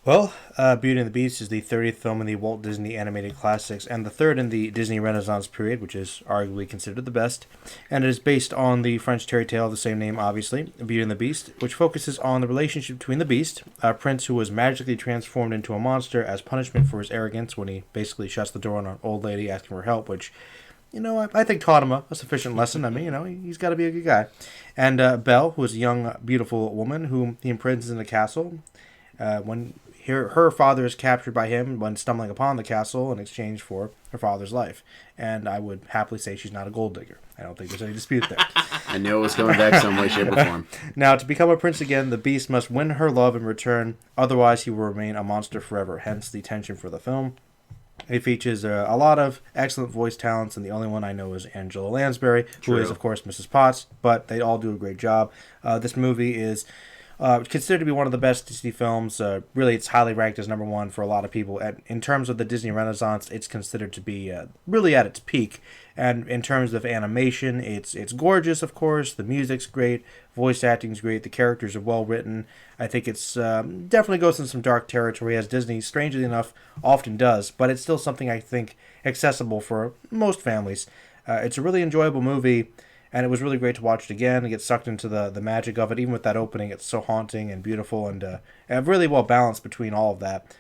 [SPEAKER 3] Well, Beauty and the Beast is the 30th film in the Walt Disney Animated Classics and the third in the Disney Renaissance period, which is arguably considered the best. And it is based on the French fairy tale of the same name, obviously, Beauty and the Beast, which focuses on the relationship between the Beast, a prince who was magically transformed into a monster as punishment for his arrogance when he basically shuts the door on an old lady asking for help, which, I think taught him a sufficient lesson. I mean, he's got to be a good guy. And Belle, who is a young, beautiful woman whom he imprisons in the castle. When her father is captured by him when stumbling upon the castle in exchange for her father's life. And I would happily say she's not a gold digger. I don't think there's any dispute there.
[SPEAKER 2] I knew it was coming back some way, shape, or form.
[SPEAKER 3] Now, to become a prince again, the Beast must win her love in return. Otherwise, he will remain a monster forever. Hence the tension for the film. It features a lot of excellent voice talents, and the only one I know is Angela Lansbury, who is, of course, Mrs. Potts, but they all do a great job. This movie is considered to be one of the best Disney films. Really, it's highly ranked as number one for a lot of people. And in terms of the Disney Renaissance, it's considered to be really at its peak. And in terms of animation, it's gorgeous, of course. The music's great. Voice acting's great. The characters are well written. I think it's definitely goes in some dark territory, as Disney, strangely enough, often does. But it's still something I think accessible for most families. It's a really enjoyable movie. And it was really great to watch it again and get sucked into the magic of it. Even with that opening, it's so haunting and beautiful and really well balanced between all of that.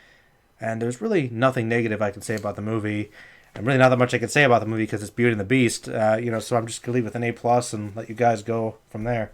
[SPEAKER 3] And there's really nothing negative I can say about the movie. And really not that much I can say about the movie because it's Beauty and the Beast. So I'm just going to leave it with an A+ and let you guys go from there.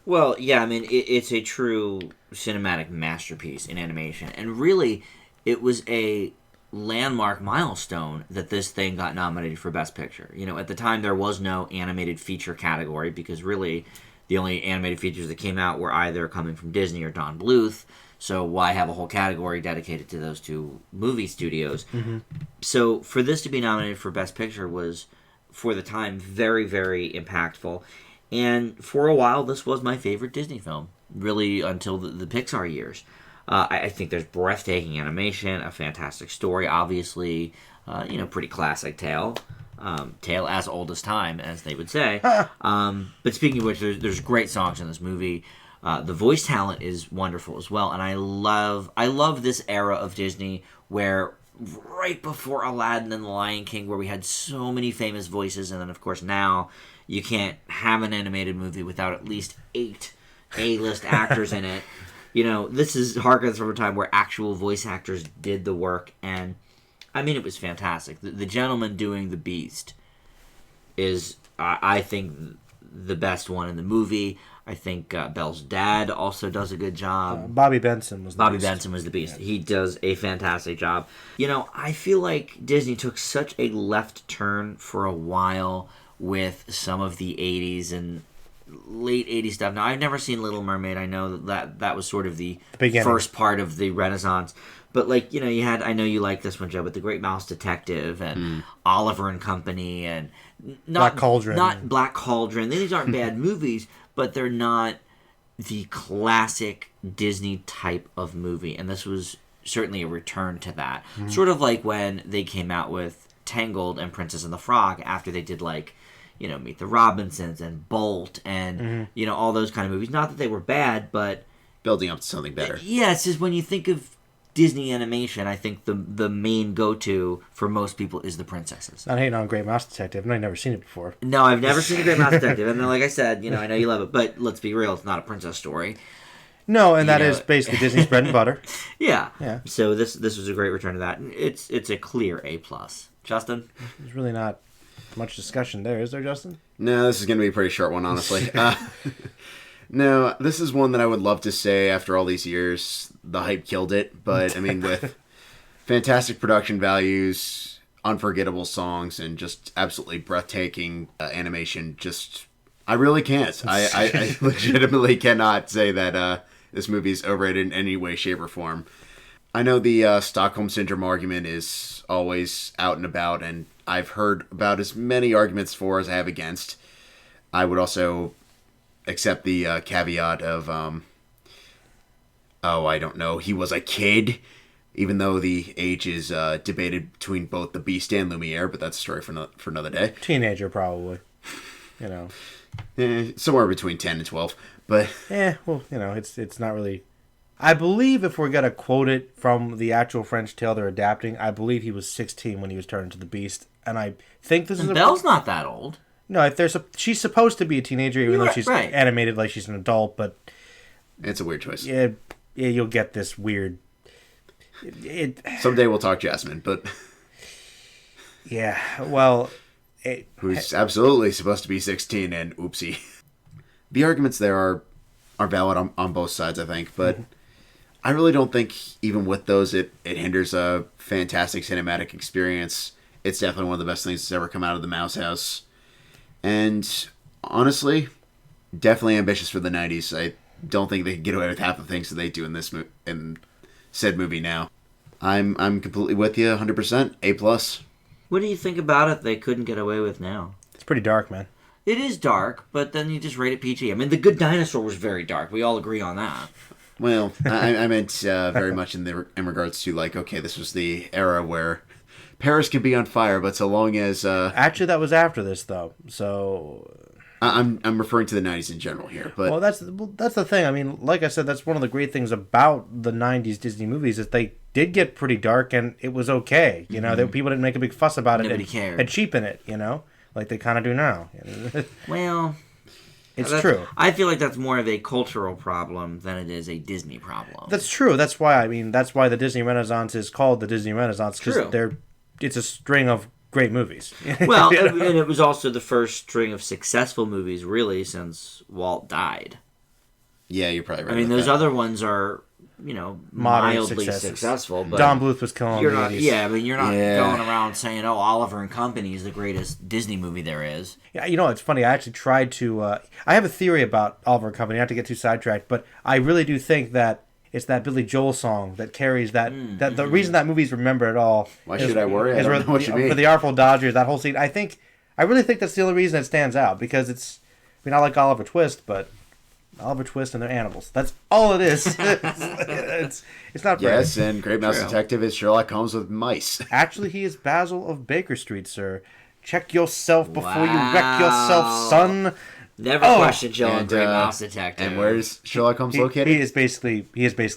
[SPEAKER 1] Well, yeah, I mean, it's a true cinematic masterpiece in animation. And really, it was a landmark milestone that this thing got nominated for Best Picture. At the time there was no animated feature category because really the only animated features that came out were either coming from Disney or Don Bluth. So why have a whole category dedicated to those two movie studios? Mm-hmm. So for this to be nominated for Best Picture was, for the time, very, very impactful. And for a while, this was my favorite Disney film, really until the Pixar years. I think there's breathtaking animation, a fantastic story, obviously, pretty classic tale. Tale as old as time, as they would say. But speaking of which, there's great songs in this movie. The voice talent is wonderful as well, and I love this era of Disney where right before Aladdin and The Lion King, where we had so many famous voices, and then of course now you can't have an animated movie without at least 8 A-list actors in it. This is harkens from a time where actual voice actors did the work, and I mean, it was fantastic. The gentleman doing the Beast is, I think, the best one in the movie. I think Belle's dad also does a good job.
[SPEAKER 3] Bobby Benson was the
[SPEAKER 1] Bobby
[SPEAKER 3] Beast.
[SPEAKER 1] Benson was the Beast.
[SPEAKER 3] Yeah.
[SPEAKER 1] He does a fantastic job. I feel like Disney took such a left turn for a while with some of the 80s and late 80s stuff. Now, I've never seen Little Mermaid. I know that was sort of the
[SPEAKER 3] beginning.
[SPEAKER 1] first part of the Renaissance. But, like, you had, I know you like this one, Joe, but The Great Mouse Detective and Oliver and Company and
[SPEAKER 3] Black Cauldron.
[SPEAKER 1] Not Black Cauldron. These aren't bad movies, but they're not the classic Disney type of movie. And this was certainly a return to that. Sort of like when they came out with Tangled and Princess and the Frog after they did, like, Meet the Robinsons and Bolt and, all those kind of movies. Not that they were bad, but...
[SPEAKER 2] building up to something better.
[SPEAKER 1] Yeah, it's just when you think of Disney animation, I think the main go-to for most people is the princesses.
[SPEAKER 3] Not hating on Great Mouse Detective. I've never seen it before.
[SPEAKER 1] No, I've never seen The Great Mouse Detective. And then, like I said, I know you love it, but let's be real, it's not a princess story.
[SPEAKER 3] No, and that is basically Disney's bread and butter.
[SPEAKER 1] Yeah.
[SPEAKER 3] Yeah.
[SPEAKER 1] So this was a great return to that. It's a clear A+. Justin?
[SPEAKER 3] There's really not much discussion there, is there, Justin?
[SPEAKER 2] No, this is going to be a pretty short one, honestly. No, this is one that I would love to say after all these years, the hype killed it. But, I mean, with fantastic production values, unforgettable songs, and just absolutely breathtaking animation, I really can't. I legitimately cannot say that this movie is overrated in any way, shape, or form. I know the Stockholm Syndrome argument is always out and about, and I've heard about as many arguments for as I have against. I would also accept the caveat of, I don't know, he was a kid, even though the age is debated between both the Beast and Lumiere, but that's a story for another day.
[SPEAKER 3] Teenager, probably.
[SPEAKER 2] Somewhere between 10 and 12, but...
[SPEAKER 3] it's not really... I believe if we're going to quote it from the actual French tale they're adapting, I believe he was 16 when he was turned into the Beast, and I think this is...
[SPEAKER 1] Belle's not that old.
[SPEAKER 3] No, she's supposed to be a teenager, even though she's animated like she's an adult, but...
[SPEAKER 2] It's a weird choice.
[SPEAKER 3] Yeah, you'll get this weird...
[SPEAKER 2] Someday we'll talk Jasmine, but...
[SPEAKER 3] Yeah, well...
[SPEAKER 2] Who's absolutely supposed to be 16, and oopsie. The arguments there are valid on both sides, I think, but I really don't think, even with those, it hinders a fantastic cinematic experience. It's definitely one of the best things that's ever come out of the Mouse House. And honestly, definitely ambitious for the 90s. I don't think they can get away with half the things that they do in said movie now. I'm completely with you, 100%. A+.
[SPEAKER 1] What do you think about it they couldn't get away with now?
[SPEAKER 3] It's pretty dark, man.
[SPEAKER 1] It is dark, but then you just rate it PG. I mean, The Good Dinosaur was very dark. We all agree on that.
[SPEAKER 2] Well, I meant very much in regards to, like, okay, this was the era where Paris can be on fire, but so long as...
[SPEAKER 3] Actually, that was after this, though, so...
[SPEAKER 2] I'm referring to the 90s in general here, but...
[SPEAKER 3] Well, that's the thing. I mean, like I said, that's one of the great things about the 90s Disney movies is they did get pretty dark, and it was okay. People didn't make a big fuss about it.
[SPEAKER 1] Nobody cared.
[SPEAKER 3] And cheapen it, like they kind of do now.
[SPEAKER 1] Well...
[SPEAKER 3] It's true.
[SPEAKER 1] I feel like that's more of a cultural problem than it is a Disney problem.
[SPEAKER 3] That's true. That's why the Disney Renaissance is called the Disney Renaissance, because it's a string of great movies.
[SPEAKER 1] Well, and it was also the first string of successful movies, really, since Walt died.
[SPEAKER 2] Yeah, you're probably right.
[SPEAKER 1] I mean, those other ones are, mildly successful. But
[SPEAKER 3] Don Bluth was killing the 80s.
[SPEAKER 1] Yeah, I mean, you're not going around saying, Oliver and Company is the greatest Disney movie there is.
[SPEAKER 3] Yeah, it's funny. I actually tried to... I have a theory about Oliver and Company, not to get too sidetracked, but I really do think that it's that Billy Joel song that carries that the reason that movie's remembered at all.
[SPEAKER 2] Why should I worry? I don't know what you mean.
[SPEAKER 3] For the Artful Dodgers, that whole scene. I really think that's the only reason it stands out, because it's... I mean, I like Oliver Twist, but... Oliver Twist and their animals. That's all it is. It's not very...
[SPEAKER 2] Yes, and Great Mouse Detective is Sherlock Holmes with mice.
[SPEAKER 3] Actually, he is Basil of Baker Street, sir. Check yourself before you wreck yourself, son.
[SPEAKER 1] Never question Sherlock Great Mouse Detective.
[SPEAKER 2] And where's Sherlock Holmes located?
[SPEAKER 3] He is basically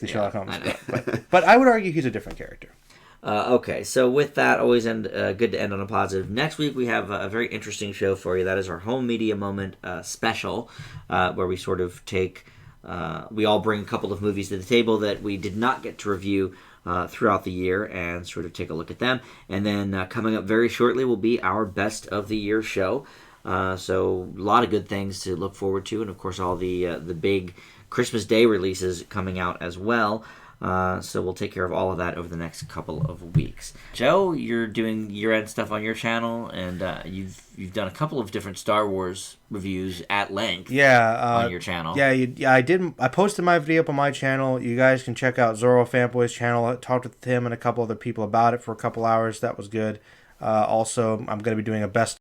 [SPEAKER 3] Sherlock Holmes. But I would argue he's a different character.
[SPEAKER 1] Okay, so with that, always good to end on a positive. Next week we have a very interesting show for you. That is our Home Media Moment special, where we sort of we all bring a couple of movies to the table that we did not get to review throughout the year and sort of take a look at them. And then coming up very shortly will be our Best of the Year show. So a lot of good things to look forward to, and of course all the big Christmas Day releases coming out as well. So we'll take care of all of that over the next couple of weeks. Joe, you're doing year-end stuff on your channel, and you've done a couple of different Star Wars reviews at length. On your channel.
[SPEAKER 3] Yeah, I did. I posted my video up on my channel. You guys can check out Zorro Fanboy's channel. I talked with him and a couple other people about it for a couple hours. That was good. Also, I'm going to be doing a best